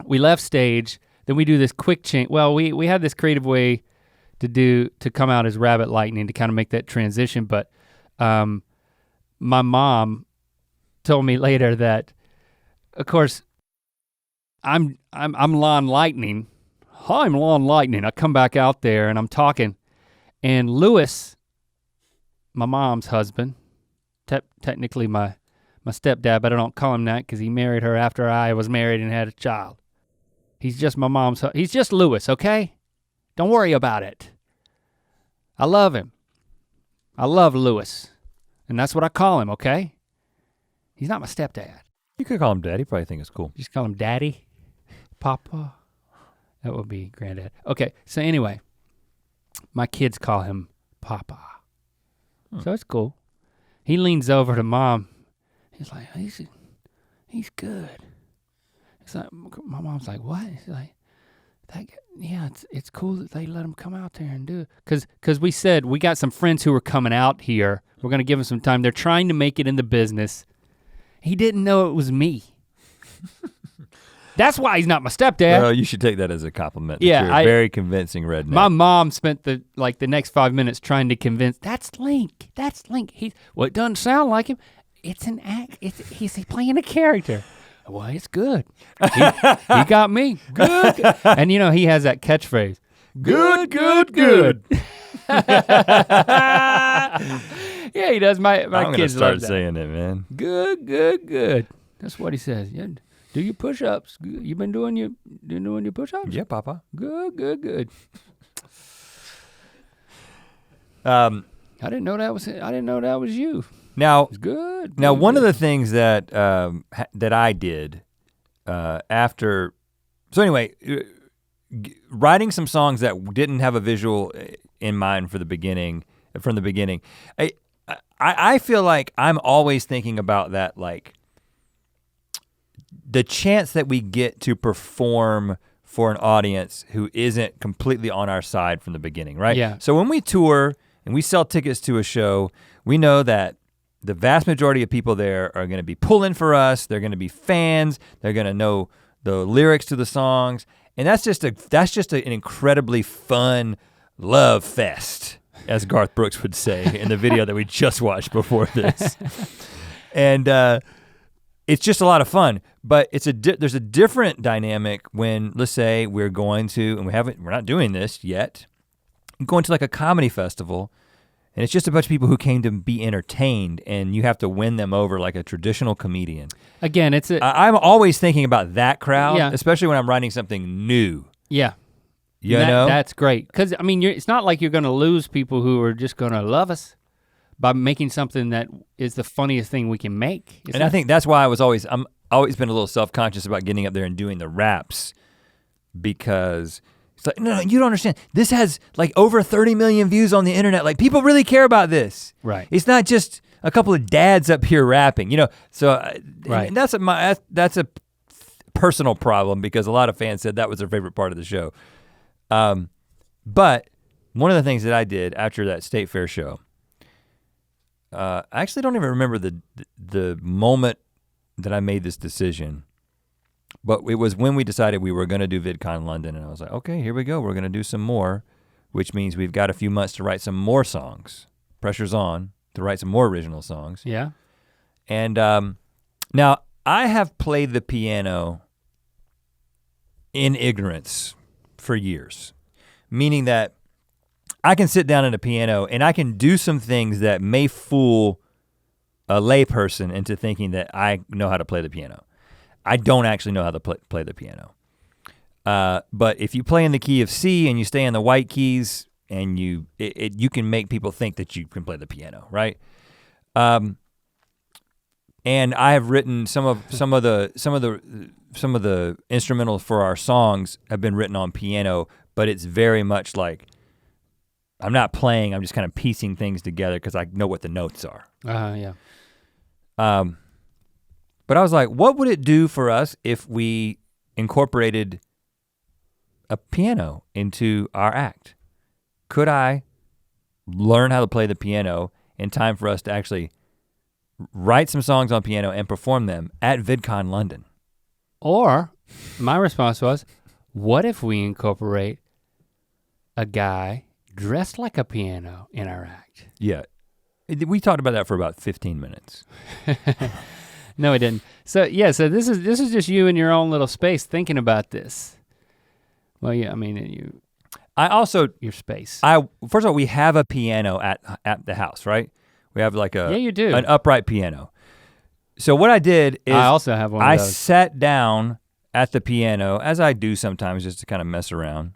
left stage, then we do this quick change. Well, we had this creative way to come out as Rabbit Lightning to kind of make that transition, but my mom told me later that, of course, I'm Lon Lightning. Hi, I'm Lon Lightning. I come back out there and I'm talking, and Lewis, my mom's husband, technically my stepdad, but I don't call him that because he married her after I was married and had a child. He's just my mom's, he's just Lewis, okay? Don't worry about it. I love him. I love Lewis. And that's what I call him, okay? He's not my stepdad. You could call him Daddy, probably think it's cool. Just call him Daddy, Papa. That would be Granddad. Okay, so anyway, my kids call him Papa. So it's cool. He leans over to Mom. He's like, he's good. It's like, my mom's like, what? He's like, it's cool that they let him come out there and do it. Cause we said, we got some friends who were coming out here. We're gonna give them some time. They're trying to make it in the business. He didn't know it was me. That's why he's not my stepdad. Well, you should take that as a compliment. Yeah, you're a very convincing redneck. My mom spent the next 5 minutes trying to convince, that's Link. Well, it doesn't sound like him. It's an act, he's playing a character. Well, it's good. He got me, good. And he has that catchphrase, good. Yeah, he does, my I'm kids gonna love start that. saying it, man. Good. That's what he says. Yeah, do your push-ups. You been doing your push-ups? Yeah, Papa. Good. Um, I didn't know that was you. now, It's good. Now, good, one good. of the things that that I did after, so anyway, writing some songs that didn't have a visual in mind from the beginning. I feel like I'm always thinking about that, like the chance that we get to perform for an audience who isn't completely on our side from the beginning, right? Yeah. So when we tour and we sell tickets to a show, we know that the vast majority of people there are gonna be pulling for us, they're gonna be fans, they're gonna know the lyrics to the songs, and that's just an incredibly fun love fest, as Garth Brooks would say in the video that we just watched before this. And it's just a lot of fun, but there's a different dynamic when, let's say we're going to, and we're not doing this yet, going to like a comedy festival, and it's just a bunch of people who came to be entertained, and you have to win them over like a traditional comedian. Again, it's I'm always thinking about that crowd, Yeah. especially when I'm writing something new. yeah. You know? That's great. Cause I mean, it's not like you're gonna lose people who are just gonna love us, by making something that is the funniest thing we can make. And I think that's why I'm always been a little self-conscious about getting up there and doing the raps, because it's like, no, you don't understand. This has like over 30 million views on the internet. Like people really care about this. Right. It's not just a couple of dads up here rapping, you know? So Right. and that's a personal problem, because a lot of fans said that was their favorite part of the show. But one of the things that I did after that State Fair show, I actually don't even remember the moment that I made this decision, but it was when we decided we were gonna do VidCon London, and I was like, okay, here we go, we're gonna do some more, which means we've got a few months to write some more songs. Pressure's on to write some more original songs. Yeah. And now I have played the piano in ignorance for years, meaning that I can sit down at a piano and I can do some things that may fool a layperson into thinking that I know how to play the piano. I don't actually know how to play the piano. But if you play in the key of C and you stay in the white keys, and you can make people think that you can play the piano, right? And I have written some of the instrumentals for our songs have been written on piano, but it's very much like I'm not playing, I'm just kind of piecing things together because I know what the notes are. Yeah. But I was like, what would it do for us if we incorporated a piano into our act? Could I learn how to play the piano in time for us to actually write some songs on piano and perform them at VidCon London? Or my response was, what if we incorporate a guy dressed like a piano in our act? Yeah, we talked about that for about 15 minutes. No, it didn't. So yeah, so this is just you in your own little space thinking about this. Well, yeah, I mean, your space. First of all, we have a piano at the house, right? We have like yeah, you do. an upright piano. So what I did is I also have one of those. I sat down at the piano, as I do sometimes just to kind of mess around,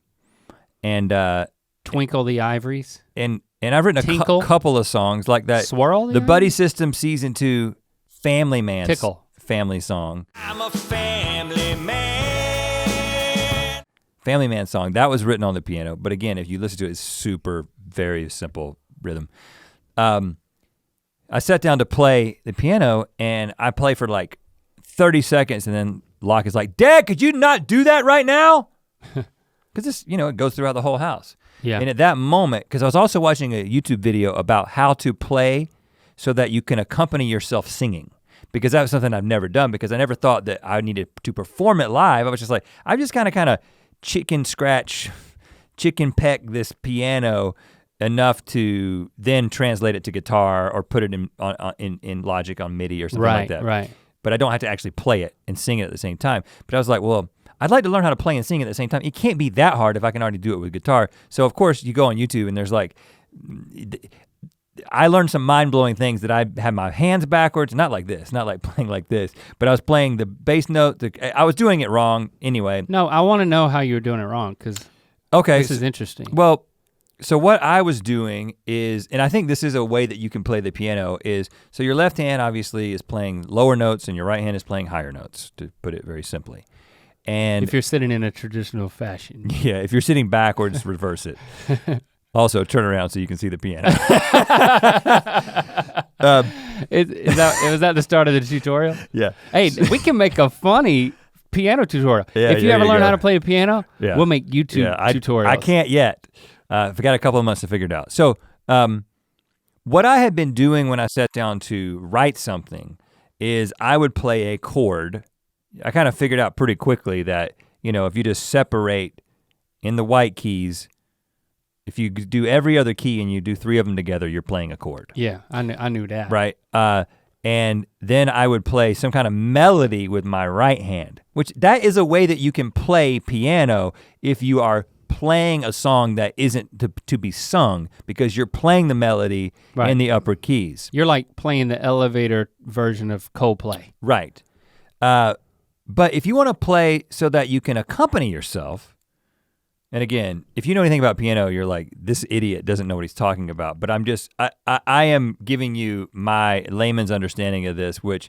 and Twinkle the Ivories. And I've written a couple of songs like that. Swirl the Buddy System Season 2 Family Man Tickle. Family song. I'm a family man. Family Man song, that was written on the piano, but again, if you listen to it, it's super, very simple rhythm. I sat down to play the piano and I play for like 30 seconds and then Locke is like, Dad, could you not do that right now? Because this, it goes throughout the whole house. Yeah. And at that moment, because I was also watching a YouTube video about how to play so that you can accompany yourself singing. Because that was something I've never done, because I never thought that I needed to perform it live. I was just like, I'm just kind of chicken peck this piano enough to then translate it to guitar or put it in Logic on MIDI or something like that. Right. But I don't have to actually play it and sing it at the same time. But I was like, well, I'd like to learn how to play and sing at the same time. It can't be that hard if I can already do it with guitar. So of course you go on YouTube and there's like, I learned some mind-blowing things that I had my hands backwards, not like this, not like playing like this, but I was playing the bass note, I was doing it wrong anyway. No, I wanna know how you're doing it wrong, because this is interesting. Well, so what I was doing is, and I think this is a way that you can play the piano is, so your left hand obviously is playing lower notes and your right hand is playing higher notes, to put it very simply. And if you're sitting in a traditional fashion. Yeah, if you're sitting backwards, reverse it. Also, turn around so you can see the piano. Was that the start of the tutorial? Yeah. Hey, we can make a funny piano tutorial. Yeah, if you ever learn how to play the piano, we'll make YouTube tutorials. I can't yet. I've got a couple of months to figure it out. So what I had been doing when I sat down to write something is I would play a chord. I kind of figured out pretty quickly that, if you just separate in the white keys, if you do every other key and you do 3 of them together, you're playing a chord. Yeah, I knew that. Right, and then I would play some kind of melody with my right hand, which that is a way that you can play piano if you are playing a song that isn't to be sung, because you're playing the melody in the upper keys. You're like playing the elevator version of Coldplay. Right, but if you wanna play so that you can accompany yourself, And again, if you know anything about piano, you're like, this idiot doesn't know what he's talking about. But I am giving you my layman's understanding of this, which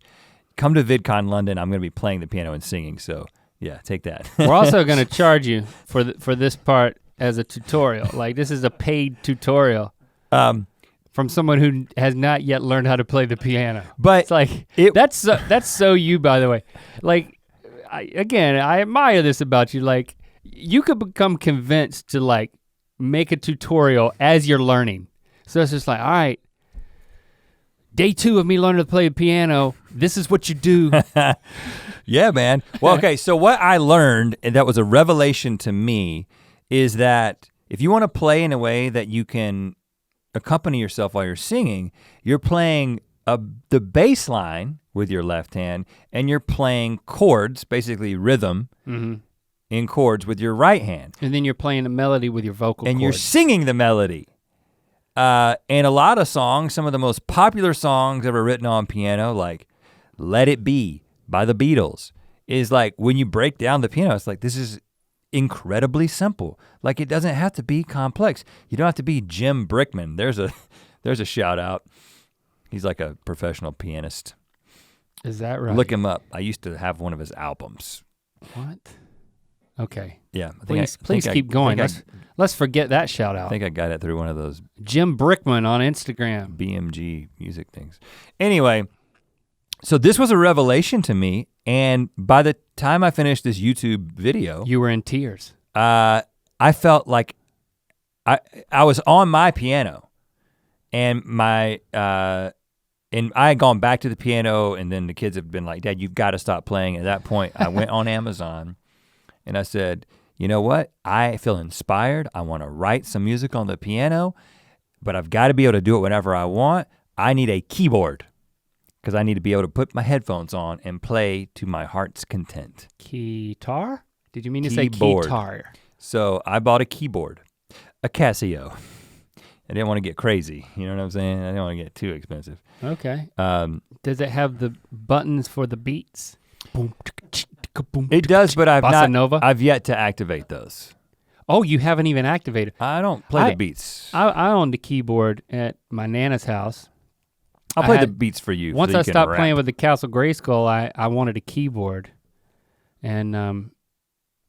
come to VidCon London, I'm gonna be playing the piano and singing, so yeah, take that. We're also gonna charge you for this part as a tutorial. Like this is a paid tutorial from someone who has not yet learned how to play the piano. But It's like, that's so you, by the way. Like, I admire this about you. Like, you could become convinced to like make a tutorial as you're learning. So it's just like, all right, day 2 of me learning to play the piano, this is what you do. Yeah, man. Well, okay, so what I learned, and that was a revelation to me, is that if you wanna play in a way that you can accompany yourself while you're singing, you're playing the bass line with your left hand, and you're playing chords, basically rhythm, in chords with your right hand. And then you're playing a melody with your vocal And you're cords. singing the melody. And a lot of songs, some of the most popular songs ever written on piano, like Let It Be by the Beatles, is like when you break down the piano, it's like this is incredibly simple. Like it doesn't have to be complex. You don't have to be Jim Brickman. There's a shout out. He's like a professional pianist. Is that right? Look him up. I used to have one of his albums. What? Okay. Yeah. I think Please I keep going. Let's forget that shout I out. think I got it through one of those Jim Brickman on Instagram. BMG music things. Anyway, so this was a revelation to me, and by the time I finished this YouTube video, You were in tears. I felt like I was on my piano, and and I had gone back to the piano, and then the kids have been like, Dad, you've got to stop playing. At that point, I went on Amazon, and I said, you know what? I feel inspired. I want to write some music on the piano, but I've got to be able to do it whenever I want. I need a keyboard because I need to be able to put my headphones on and play to my heart's content. Keytar? Did you mean to Keyboard. say keytar? So I bought a keyboard, a Casio. I didn't want to get crazy, you know what I'm saying? I didn't want to get too expensive. Okay. Does it have the buttons for the beats? Boom, boom. It does, but Bossa Nova? I've yet to activate those. Oh, you haven't even activated. I don't play the beats. I owned a keyboard at my Nana's house. I'll play the beats for you. Once so you I can stopped rap. playing with the Castle Grayskull, I wanted a keyboard, and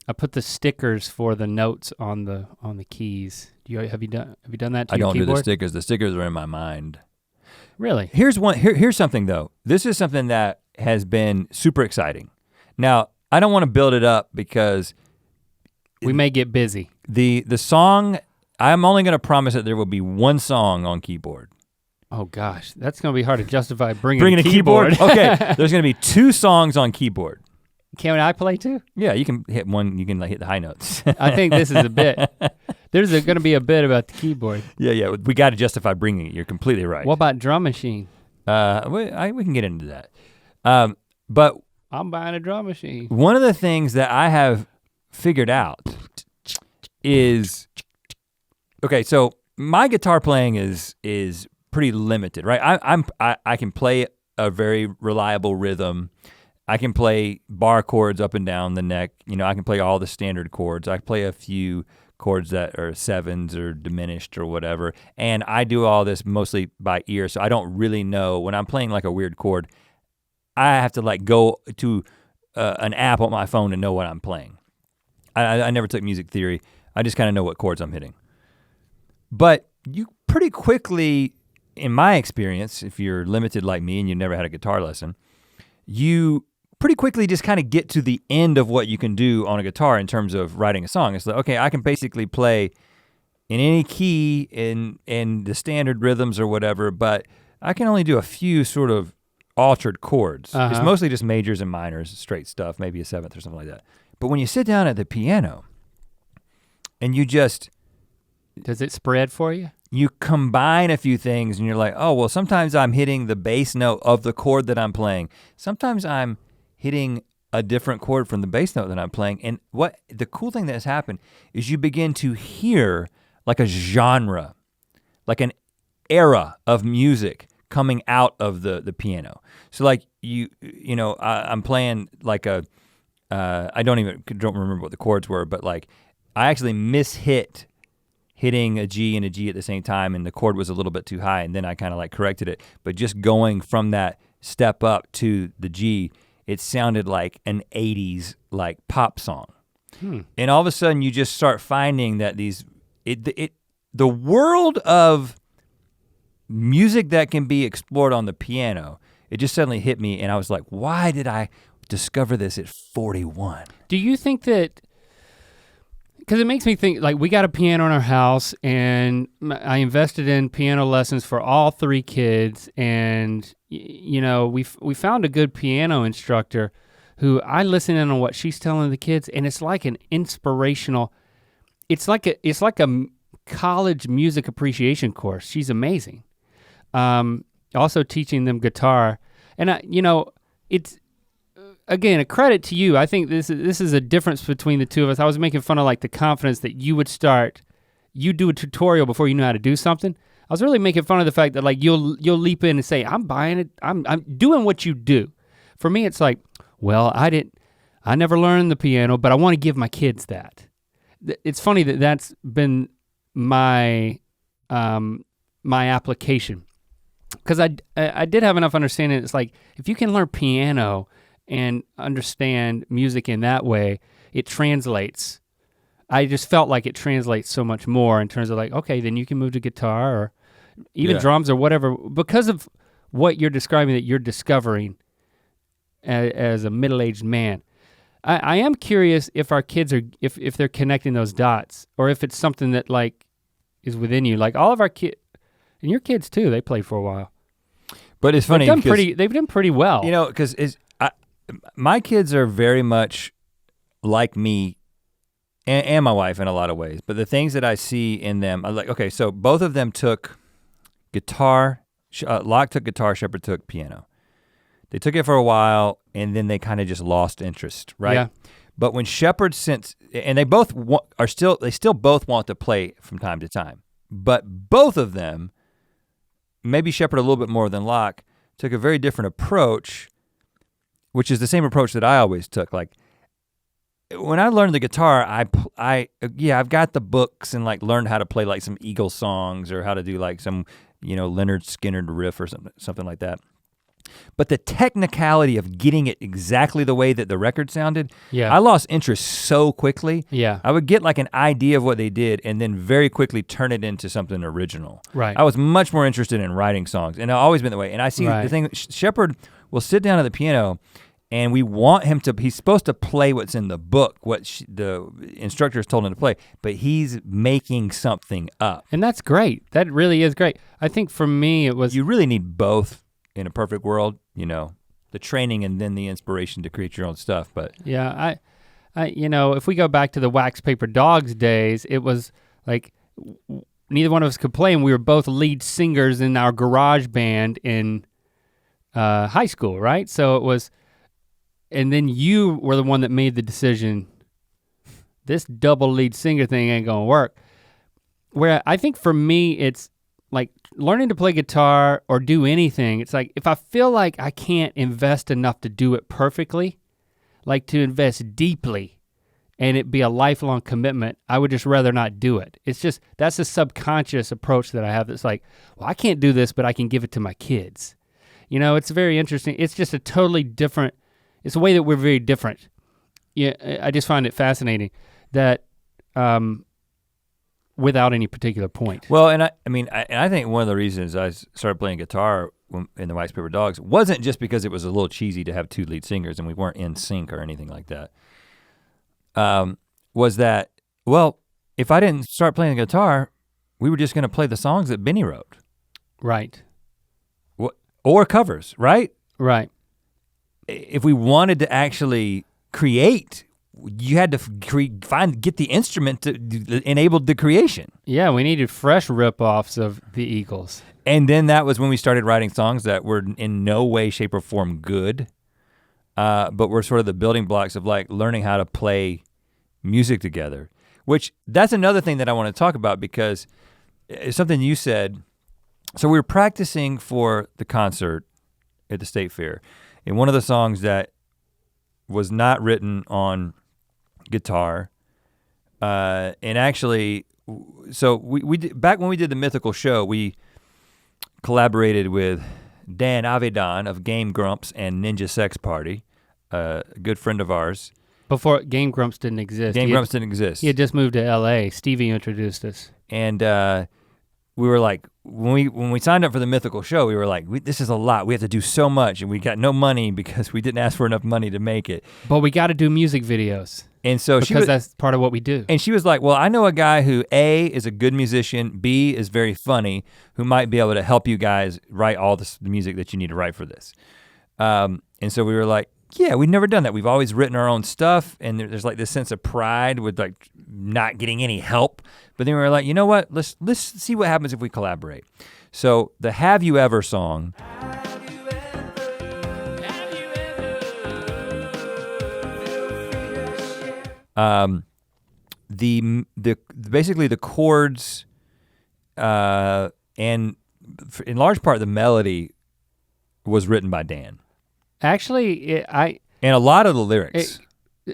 I put the stickers for the notes on the keys. Have you done that to I your don't do keyboard? the stickers. The stickers are in my mind. Really? Here's something though. This is something that has been super exciting. Now, I don't want to build it up because We may get busy. the song, I'm only gonna promise that there will be one song on keyboard. Oh gosh, that's gonna be hard to justify bringing a a keyboard. Okay, there's gonna be 2 songs on keyboard. Can I play too? Yeah, you can hit one, you can like hit the high notes. I think this is a bit. There's gonna be a bit about the keyboard. Yeah, we gotta justify bringing it, you're completely right. What about drum machine? We can get into that. But I'm buying a drum machine. one of the things that I have figured out is, okay, so my guitar playing is pretty limited, right? I can play a very reliable rhythm. I can play bar chords up and down the neck. You know, I can play all the standard chords. I play a few chords that are 7s or diminished or whatever. And I do all this mostly by ear, so I don't really know. When I'm playing like a weird chord, I have to like go to an app on my phone to know what I'm playing. I never took music theory. I just kind of know what chords I'm hitting. But you pretty quickly, in my experience, if you're limited like me and you never had a guitar lesson, you pretty quickly just kind of get to the end of what you can do on a guitar in terms of writing a song. It's like, okay, I can basically play in any key in the standard rhythms or whatever, but I can only do a few sort of altered chords. It's mostly just majors and minors, straight stuff, maybe a 7th or something like that. But when you sit down at the piano and you just, Does it spread for you? you combine a few things and you're like, oh, well, sometimes I'm hitting the bass note of the chord that I'm playing. Sometimes I'm hitting a different chord from the bass note that I'm playing. And what the cool thing that has happened is you begin to hear like a genre, like an era of music coming out of the piano. So like I'm playing like I don't remember what the chords were, but like I actually mishit hitting a G and a G at the same time, and the chord was a little bit too high, and then I kind of like corrected it. But just going from that step up to the G, it sounded like an 80s like pop song. And all of a sudden you just start finding that the world of music that can be explored on the piano, it just suddenly hit me, and I was like, why did I discover this at 41? Do you think that, because it makes me think, like, we got a piano in our house, and I invested in piano lessons for all 3 kids, and you know, we found a good piano instructor who I listen in on what she's telling the kids, and it's like an inspirational, it's like a college music appreciation course. She's amazing. Also teaching them guitar, and it's, again, a credit to you. I think this is a difference between the two of us. I was making fun of like the confidence that you would you do a tutorial before you know how to do something. I was really making fun of the fact that like you'll leap in and say, I'm buying it, I'm doing what you do. For me, it's like, well, I never learned the piano, but I want to give my kids that. It's funny that that's been my application. Because I did have enough understanding. It's like, if you can learn piano and understand music in that way, it translates. I just felt like it translates so much more in terms of like, okay, then you can move to guitar or even drums or whatever, because of what you're describing that you're discovering as a middle-aged man. I am curious if our kids are, if they're connecting those dots, or if it's something that like is within you. Like all of our kids, and your kids too, they played for a while. But it's funny, they've done pretty well. You know, because my kids are very much like me and my wife in a lot of ways, but the things that I see in them, I'm like, okay, so both of them took guitar, Locke took guitar, Shepard took piano. They took it for a while, and then they kind of just lost interest, right? Yeah. But when Shepard and they both they still both want to play from time to time, but both of them, maybe Shepard a little bit more than Locke, took a very different approach, which is the same approach that I always took. Like when I learned the guitar, I've got the books and like learned how to play like some Eagles songs or how to do like some, Leonard Skinner riff or something like that. But the technicality of getting it exactly the way that the record sounded, I lost interest so quickly. Yeah. I would get like an idea of what they did and then very quickly turn it into something original. Right. I was much more interested in writing songs, and I've always been that way. And I see the thing, Shepard will sit down at the piano and we want him to, he's supposed to play what's in the book, what the instructor has told him to play, but he's making something up. And that's great. That really is great. I think for me it was— You really need both in a perfect world, the training and then the inspiration to create your own stuff, but. Yeah, I if we go back to the Wax Paper Dogs days, it was like neither one of us could play, and we were both lead singers in our garage band in high school, right? So it was, and then you were the one that made the decision, this double lead singer thing ain't gonna work. Where I think for me, it's like learning to play guitar or do anything, it's like if I feel like I can't invest enough to do it perfectly, like to invest deeply and it be a lifelong commitment, I would just rather not do it. It's just, that's a subconscious approach that I have that's like, well, I can't do this, but I can give it to my kids. It's very interesting. It's just a totally different, it's a way that we're very different. Yeah, I just find it fascinating that without any particular point. Well, and I think one of the reasons I started playing guitar in the Wax Paper Dogs wasn't just because it was a little cheesy to have 2 lead singers and we weren't in sync or anything like that. Was that, well, if I didn't start playing the guitar, we were just gonna play the songs that Benny wrote. Right. Or covers, right? Right. If we wanted to actually create, you had to get the instrument to enabled the creation. Yeah, we needed fresh rip-offs of the Eagles. And then that was when we started writing songs that were in no way, shape, or form good, but were sort of the building blocks of like learning how to play music together, which that's another thing that I want to talk about because it's something you said. So we were practicing for the concert at the State Fair, and one of the songs that was not written on guitar And actually, so we did, back when we did the Mythical show, we collaborated with Dan Avedon of Game Grumps and Ninja Sex Party, a good friend of ours. Before Game Grumps didn't exist. Game Grumps didn't exist. He had just moved to LA. Stevie introduced us. And we were like, when we signed up for the Mythical show, we were like, this is a lot. We have to do so much, and we got no money because we didn't ask for enough money to make it. But we got to do music videos. And so because that's part of what we do. And she was like, well, I know a guy who A, is a good musician, B, is very funny, who might be able to help you guys write all the music that you need to write for this. And so we were like, yeah, we've never done that. We've always written our own stuff, and there's like this sense of pride with like not getting any help. But then we were like, you know what? Let's see what happens if we collaborate. So the Have You Ever song. Basically the chords and in large part the melody was written by Dan. Actually, and a lot of the lyrics.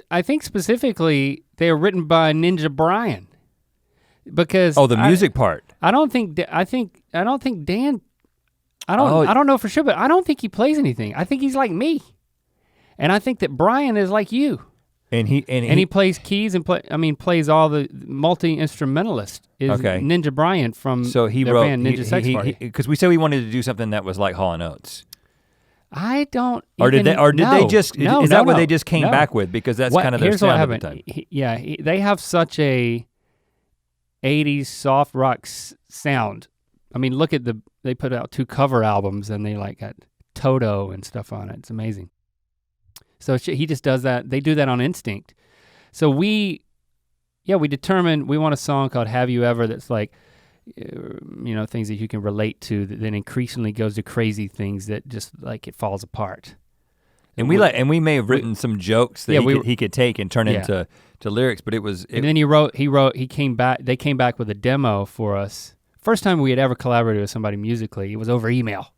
I think specifically they were written by Ninja Brian, because the music part. I don't think Dan. I don't know for sure, but I don't think he plays anything. I think he's like me, and I think that Brian is like you. And he plays keys and plays all the multi-instrumentalist is Ninja Brian from their band Ninja Sex Party. Because we said we wanted to do something that was like Hall & Oates. I don't. Or did they just? No, is that what they just came back with? Because that's kind of their sound at the time. They have such a 80s soft rock sound. I mean, look at they put out 2 cover albums and they like got Toto and stuff on it. It's amazing. So he just does that. They do that on instinct. So we determined we want a song called Have You Ever that's like, things that you can relate to that then increasingly goes to crazy things that just like it falls apart. And we may have written some jokes that he could take and turn into lyrics, but and then they came back with a demo for us. First time we had ever collaborated with somebody musically, it was over email.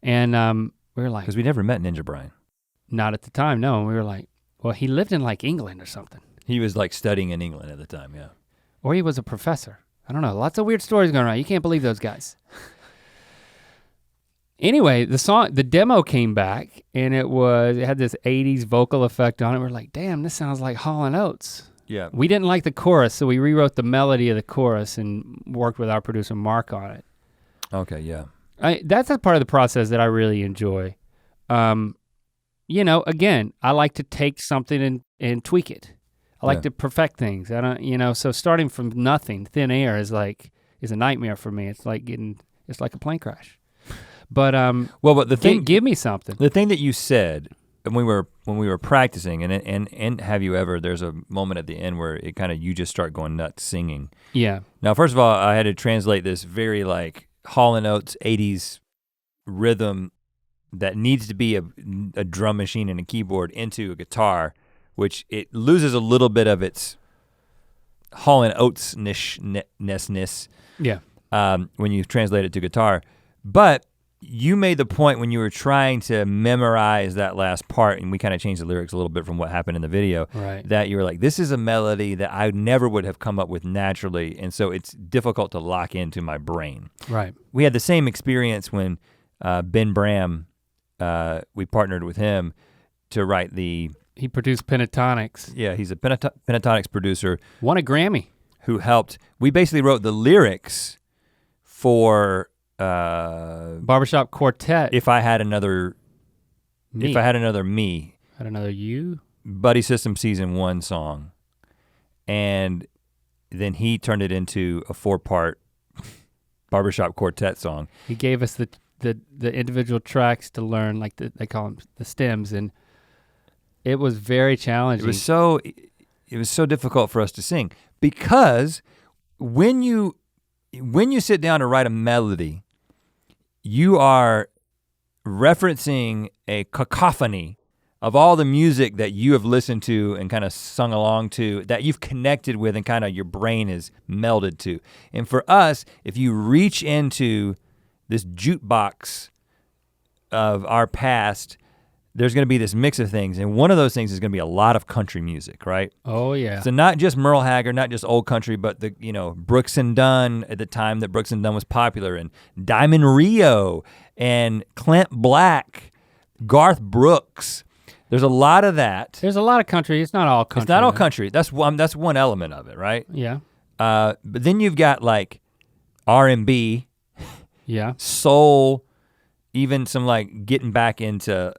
And we were like, because we never met Ninja Brian. Not at the time, no. And we were like, well, he lived in like England or something. He was like studying in England at the time, yeah. Or he was a professor. I don't know, lots of weird stories going around. You can't believe those guys. Anyway, the demo came back and it had this 80s vocal effect on it. We're like, damn, this sounds like Hall & Oates. Yeah. We didn't like the chorus, so we rewrote the melody of the chorus and worked with our producer Mark on it. Okay, yeah. That's a part of the process that I really enjoy. Again, I like to take something and tweak it. I like to perfect things. I don't, so starting from nothing, thin air is a nightmare for me. It's like a plane crash. But but the thing, give me something. The thing that you said when we were practicing, and Have You Ever? There's a moment at the end where it kind of you just start going nuts singing. Yeah. Now, first of all, I had to translate this very like Hall & Oates 80s rhythm that needs to be a drum machine and a keyboard into a guitar, which it loses a little bit of its Hall & Oates-ness. Yeah. When you translate it to guitar. But you made the point when you were trying to memorize that last part, and we kind of changed the lyrics a little bit from what happened in the video, right, that you were like, this is a melody that I never would have come up with naturally, and so it's difficult to lock into my brain. Right. We had the same experience when Ben Bram, we partnered with him to write He produced Pentatonics. Yeah, he's a Pentatonics producer. Won a Grammy. Who helped, we basically wrote the lyrics for Barbershop Quartet. If I Had Another Me. Had Another You? Buddy System Season 1 song. And then he turned it into a 4-part Barbershop Quartet song. He gave us the individual tracks to learn, like they call them the stems, and it was very challenging. It was so difficult for us to sing because when you sit down to write a melody, you are referencing a cacophony of all the music that you have listened to and kind of sung along to, that you've connected with and kind of your brain is melded to. And for us, if you reach into this jukebox of our past there's gonna be this mix of things, and one of those things is gonna be a lot of country music, right? Oh yeah. So not just Merle Haggard, not just old country, but the Brooks and Dunn at the time that Brooks and Dunn was popular, and Diamond Rio, and Clint Black, Garth Brooks. There's a lot of that. There's a lot of country. It's not all country. It's not all though. country. That's one element of it, right? Yeah. But then you've got like R&B, Yeah. soul, even some like getting back into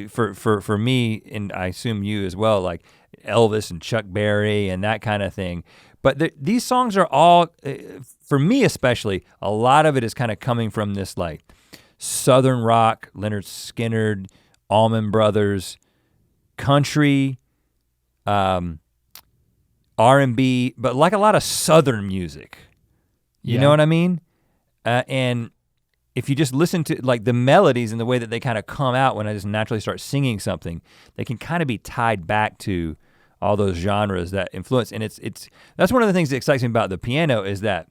for me, and I assume you as well, like Elvis and Chuck Berry and that kind of thing. But these songs are all, for me especially, a lot of it is kind of coming from this like Southern rock, Leonard Skinner, Allman Brothers, country, R&B, but like a lot of Southern music. You know what I mean? And if you just listen to like the melodies and the way that they kind of come out when I just naturally start singing something, they can kind of be tied back to all those genres that influence. And that's one of the things that excites me about the piano is that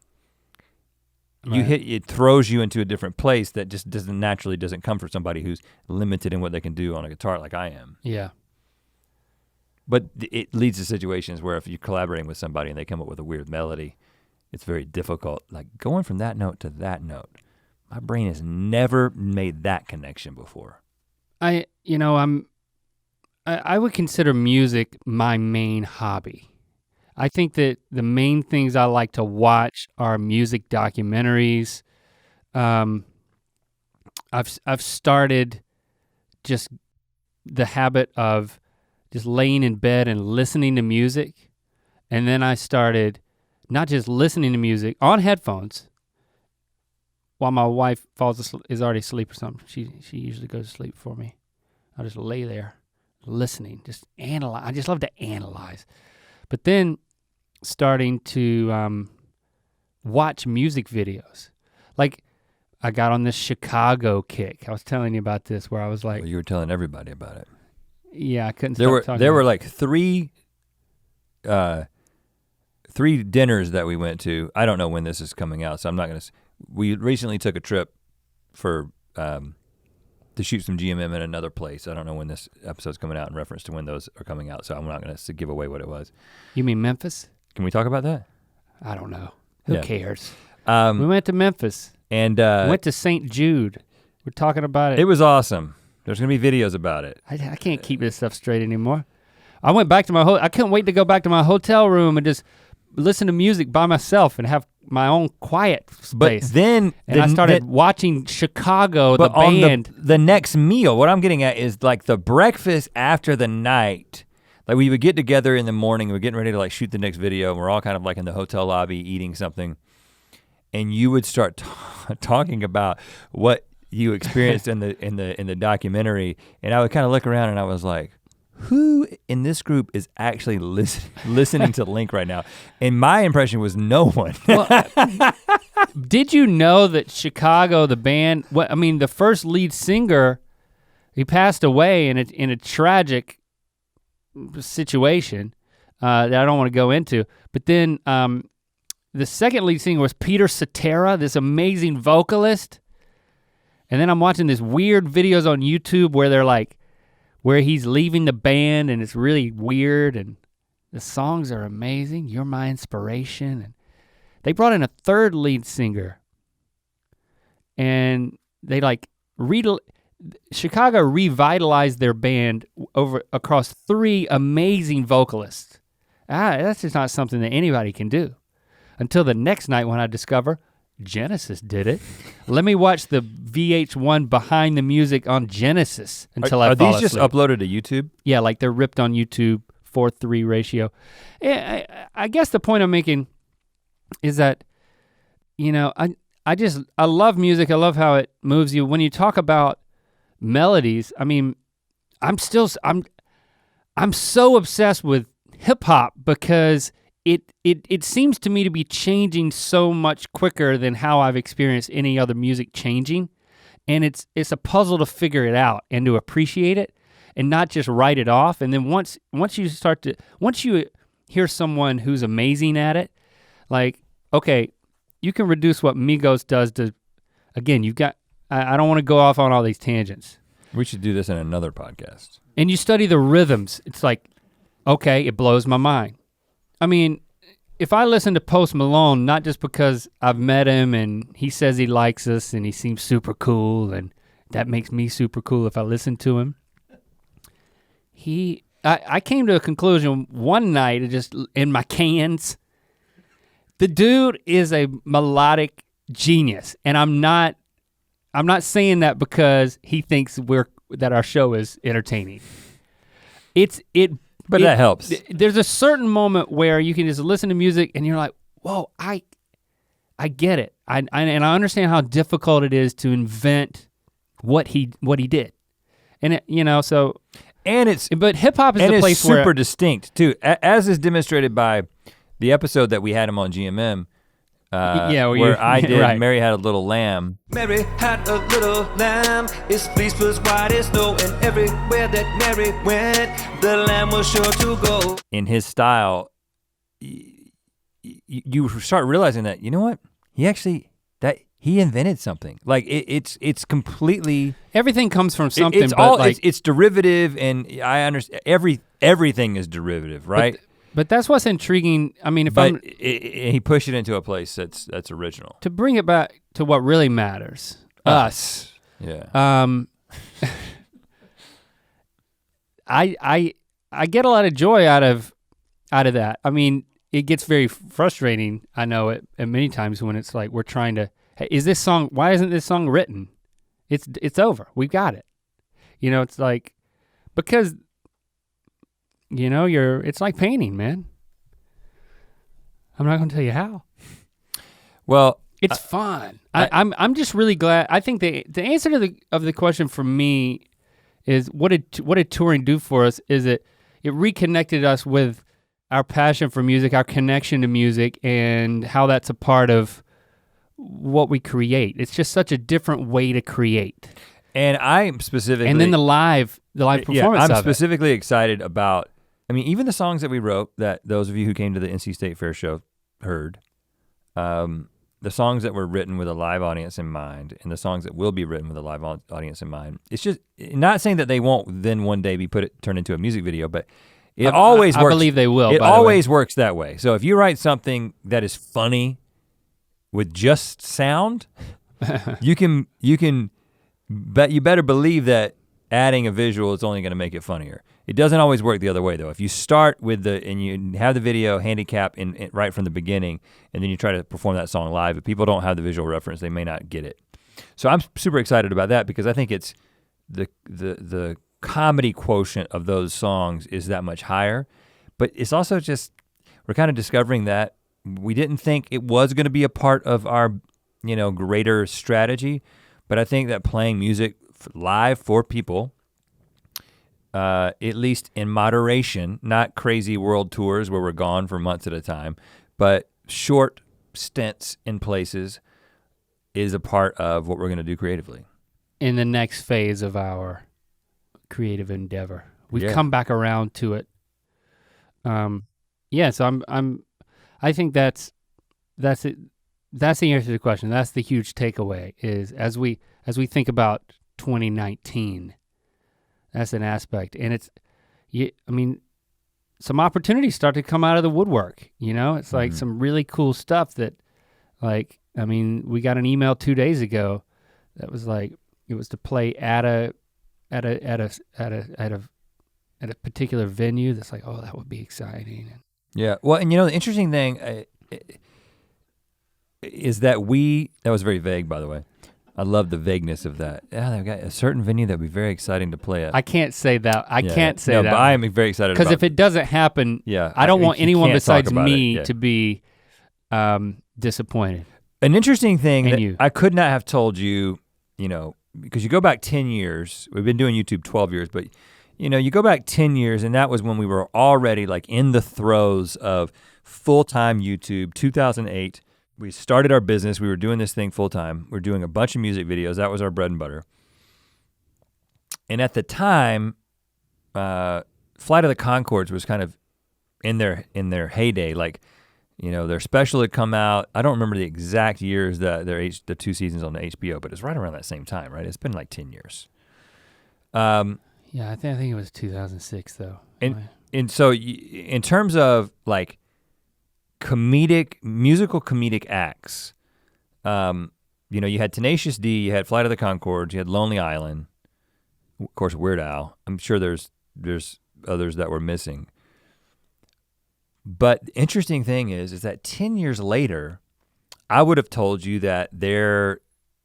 it throws you into a different place that just doesn't come for somebody who's limited in what they can do on a guitar like I am. Yeah. But it leads to situations where if you're collaborating with somebody and they come up with a weird melody, it's very difficult. Like going from that note to that note, my brain has never made that connection before. I would consider music my main hobby. I think that the main things I like to watch are music documentaries. I've started just the habit of just laying in bed and listening to music. And then I started not just listening to music on headphones while my wife is already asleep or something. She usually goes to sleep for me. I'll just lay there listening, just analyze. I just love to analyze. But then starting to watch music videos. Like I got on this Chicago kick. I was telling you about this where I was like. Well, you were telling everybody about it. Yeah, I couldn't There stop were talking like three dinners that we went to. I don't know when this is coming out, so I'm not gonna. We recently took a trip to shoot some GMM in another place. I don't know when this episode's coming out in reference to when those are coming out, so I'm not gonna give away what it was. You mean Memphis? Can we talk about that? I don't know. Who Yeah. cares? We went to Memphis. And Went to St. Jude. We're talking about it. it was awesome. There's gonna be videos about it. I can't keep this stuff straight anymore. I went back to I couldn't wait to go back to my hotel room and just listen to music by myself and have my own quiet space. But then I started watching Chicago, the on band. the next meal, what I'm getting at is like the breakfast after the night. Like we would get together in the morning, we're getting ready to like shoot the next video, and we're all kind of like in the hotel lobby eating something. And you would start talking about what you experienced in the documentary, and I would kind of look around and I was like, who in this group is actually listening to Link right now? And my impression was no one. Did you know that Chicago, the band, the first lead singer, he passed away in a tragic situation that I don't want to go into. But then the second lead singer was Peter Cetera, this amazing vocalist. And then I'm watching this weird videos on YouTube where he's leaving the band and it's really weird and the songs are amazing. You're my inspiration. And they brought in a third lead singer and they Chicago revitalized their band across three amazing vocalists. That's just not something that anybody can do. Until the next night when I discover Genesis did it. Let me watch the VH1 behind the music on Genesis until I fall asleep. Are these just uploaded to YouTube? Yeah, like they're ripped on YouTube, 4:3 ratio. I guess the point I'm making is that, I love music. I love how it moves you. When you talk about melodies, I'm so obsessed with hip hop because it seems to me to be changing so much quicker than how I've experienced any other music changing. And it's a puzzle to figure it out and to appreciate it and not just write it off. And then once you hear someone who's amazing at it, like, okay, you can reduce what Migos does to, again, I don't wanna go off on all these tangents. We should do this in another podcast. And you study the rhythms, it's like, okay, it blows my mind. I mean, if I listen to Post Malone, not just because I've met him and he says he likes us and he seems super cool and that makes me super cool if I listen to him. I came to a conclusion one night, just in my cans. The dude is a melodic genius, and I'm not saying that because he thinks that our show is entertaining. But that helps. There's a certain moment where you can just listen to music and you're like, whoa, I get it. And I understand how difficult it is to invent what he did. And but hip hop is the place where super distinct too, as is demonstrated by the episode that we had him on GMM. Where I did right. Mary Had a Little Lamb. Mary had a little lamb, its fleece was white as snow, and everywhere that Mary went, the lamb was sure to go. In his style, you start realizing that, you know what? He invented something. Like it's completely. Everything comes from something. It's derivative, and I understand everything is derivative, right? But that's what's intriguing. I mean, he pushed it into a place that's original. To bring it back to what really matters, us. Yeah. I get a lot of joy out of that. I mean, it gets very frustrating. I know it, and many times when it's like we're trying to. Hey, why isn't this song written? It's over. We've got it. It's like because. It's like painting, man. I'm not gonna tell you how. Well, it's fun. I'm just really glad. I think the answer to the question for me is what did touring do for us? Is it reconnected us with our passion for music, our connection to music, and how that's a part of what we create. It's just such a different way to create. And I'm specifically. And then the live performance. Yeah, I'm of specifically excited about. I mean, even the songs that we wrote that those of you who came to the NC State Fair show heard, the songs that were written with a live audience in mind and the songs that will be written with a live audience in mind. It's just, not saying that they won't then one day be turned into a music video, but it always works. I believe they will. It always works that way. So if you write something that is funny with just sound, you better believe that adding a visual is only gonna make it funnier. It doesn't always work the other way though. If you start with and you have the video handicap in right from the beginning, and then you try to perform that song live, if people don't have the visual reference, they may not get it. So I'm super excited about that because I think it's the comedy quotient of those songs is that much higher, but it's also just, we're kind of discovering that we didn't think it was gonna be a part of our, greater strategy, but I think that playing music live for people, at least in moderation, not crazy world tours where we're gone for months at a time, but short stints in places is a part of what we're gonna do creatively. In the next phase of our creative endeavor. We've come back around to it. So I think that's it. That's the answer to the question. That's the huge takeaway is as we think about 2019, that's an aspect. And some opportunities start to come out of the woodwork, It's like some really cool stuff that we got an email 2 days ago that was like, it was to play at a particular venue that's like, oh, that would be exciting. Yeah, well, and the interesting thing is that that was very vague, by the way. I love the vagueness of that. Yeah, they've got a certain venue that would be very exciting to play at. I can't say that. I can't say that. But I am very excited about it. Because if it doesn't happen, I don't want anyone besides me to be disappointed. An interesting thing that I could not have told you, because you go back 10 years, we've been doing YouTube 12 years, but you go back 10 years and that was when we were already like in the throes of full-time YouTube, 2008. We started our business, we were doing this thing full-time. We were doing a bunch of music videos, that was our bread and butter. And at the time, Flight of the Conchords was kind of in their heyday, like, their special had come out. I don't remember the exact years that the 2 seasons on the HBO, but it's right around that same time, right? It's been like 10 years. Yeah, I think it was 2006 though. And so in terms of like musical comedic acts, you know, you had Tenacious D, you had Flight of the Conchords, you had Lonely Island, of course Weird Al. I'm sure there's others that were missing. But the interesting thing is that 10 years later, I would have told you that there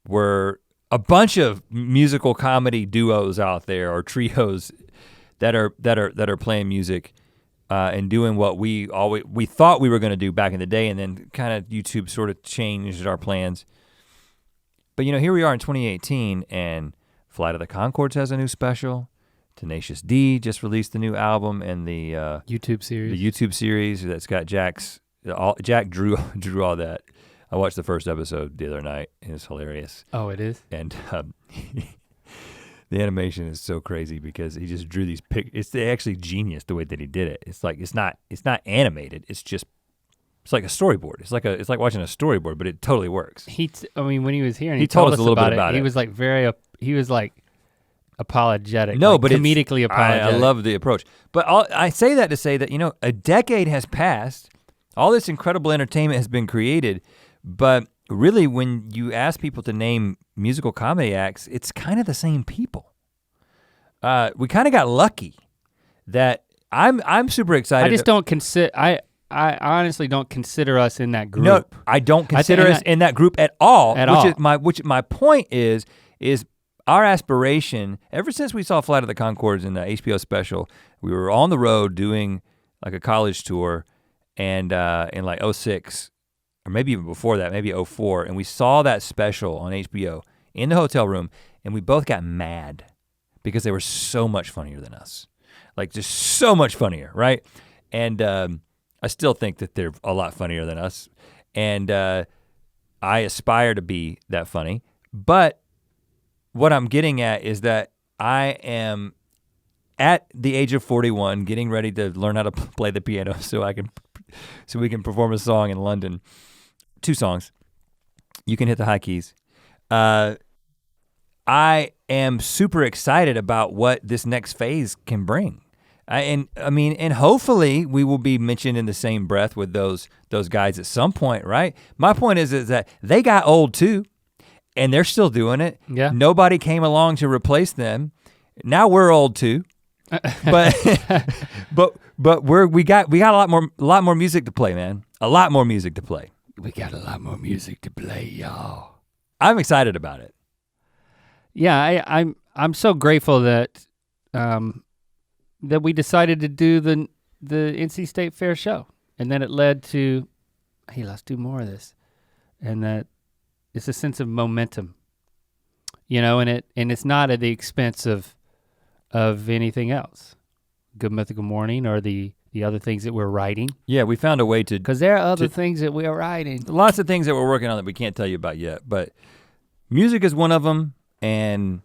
were a bunch of musical comedy duos out there or trios that are playing music and doing what we thought we were gonna do back in the day, and then kind of YouTube sort of changed our plans. But you know, here we are in 2018 and Flight of the Conchords has a new special. Tenacious D just released the new album and the YouTube series. The YouTube series that's got Jack drew all that. I watched the first episode the other night. It was hilarious. Oh, it is? And the animation is so crazy because he just drew these it's actually genius the way that he did it. It's like it's not animated. It's like a storyboard. It's like watching a storyboard, but it totally works. I mean, when he was here and he told us a little bit about it. He was like he was like apologetic. No, like but comedically apologetic. I love the approach. But I say that to say that, you know, a decade has passed. All this incredible entertainment has been created, but really when you ask people to name musical comedy acts, it's kind of the same people. We kind of got lucky that I'm super excited. I just don't consider, I honestly don't consider us in that group. No, I don't consider us in that group at all. Which my point is our aspiration, ever since we saw Flight of the Conchords in the HBO special, we were on the road doing like a college tour and in like 06, or maybe even before that, maybe 04, and we saw that special on HBO in the hotel room, and we both got mad because they were so much funnier than us. Like just so much funnier, right? And I still think that they're a lot funnier than us, and I aspire to be that funny, but what I'm getting at is that I am at the age of 41 getting ready to learn how to play the piano so we can perform a song in London. 2 songs. You can hit the high keys. I am super excited about what this next phase can bring. And hopefully we will be mentioned in the same breath with those guys at some point, right? My point is that they got old too, and they're still doing it. Yeah. Nobody came along to replace them. Now we're old too, but we got a lot more music to play, man. A lot more music to play. We got a lot more music to play, y'all. I'm excited about it. Yeah, I'm so grateful that that we decided to do the NC State Fair show, and then it led to, hey, let's do more of this, and that it's a sense of momentum, you know, and it's not at the expense of anything else, Good Mythical Morning or the other things that we're writing. Yeah, we found a way to, because there are other things that we are writing. Lots of things that we're working on that we can't tell you about yet, but music is one of them. And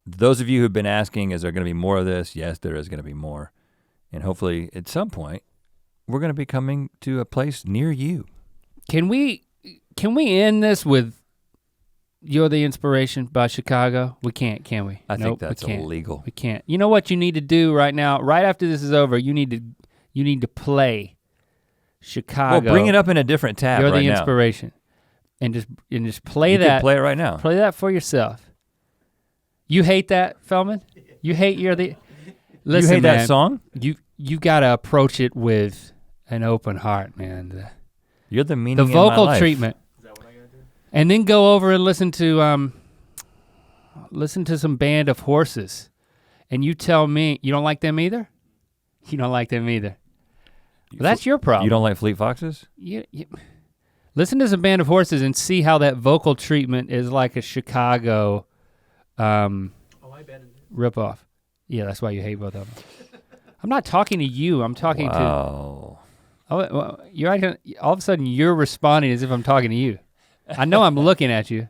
those of you who've been asking, is there gonna be more of this? Yes, there is gonna be more. And hopefully at some point, we're gonna be coming to a place near you. Can we end this with You're the Inspiration by Chicago? We can't, can we? I think that's illegal. We can't. You know what you need to do right now, right after this is over, you need to play Chicago. Well, bring it up in a different tab You're right the now. Inspiration. And just play you that. Can play it right now. Play that for yourself. You hate that, Feldman? You hate You're the... Listen, you hate man, that song? You gotta approach it with an open heart, man. You're the meaning the in vocal my life. treatment. Is that what I gotta do? And then go over and listen to some Band of Horses. And you tell me, you don't like them either? You don't like them either. Well, that's your problem. You don't like Fleet Foxes? You listen to some Band of Horses and see how that vocal treatment is like a Chicago ripoff. Yeah, that's why you hate both of them. I'm not talking to you, I'm talking to... Oh, well, you're all of a sudden you're responding as if I'm talking to you. I know I'm looking at you.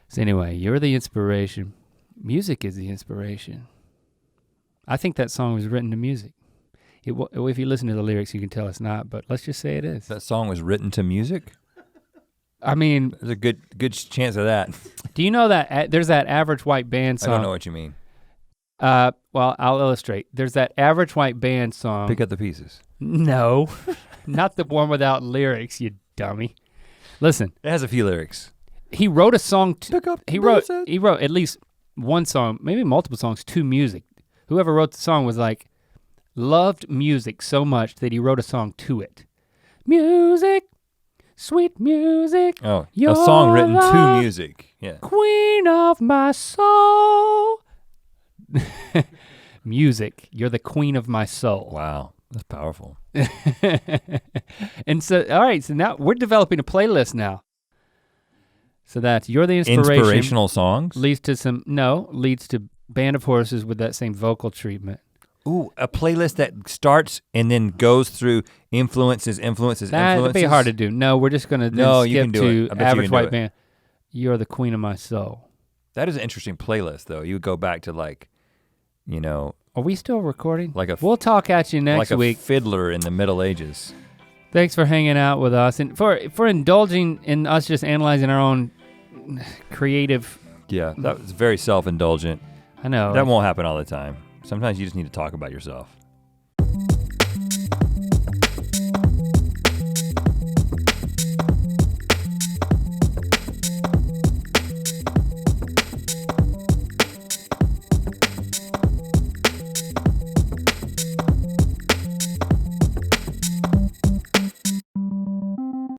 So anyway, You're the Inspiration. Music is the inspiration. I think that song was written to music. If you listen to the lyrics, you can tell it's not, but let's just say it is. That song was written to music? I mean, There's a good chance of that. do you know that there's that Average White Band I song? don't know what you mean. Well, I'll illustrate. There's that Average White Band song. Pick up the pieces. No, not the one without lyrics, you dummy. Listen, It has a few lyrics. he wrote a song. Pick up the He wrote pieces. at least one song, maybe multiple songs to music. Whoever wrote the song was like, loved music so much that he wrote a song to it. Music, sweet music, Oh, You're a song written to the- music. Yeah. queen of my soul. Music, you're the queen of my soul. Wow, that's powerful. And so, all right, so now we're developing a playlist now. So that's You're the Inspiration. Inspirational songs? Leads to Band of Horses with that same vocal treatment. Ooh, a playlist that starts and then goes through influences. That'd be hard to do. No, we're just gonna No, you skip can do to it. I bet you Average can do White it. Band. You're the queen of my soul. That is an interesting playlist though. You would go back to like, you know, Are we still recording? like a We'll talk at you next like a week. fiddler in the Middle Ages. Thanks for hanging out with us and for indulging in us just analyzing our own creative. Yeah, that was very self-indulgent. I know. That won't happen all the time. Sometimes you just need to talk about yourself.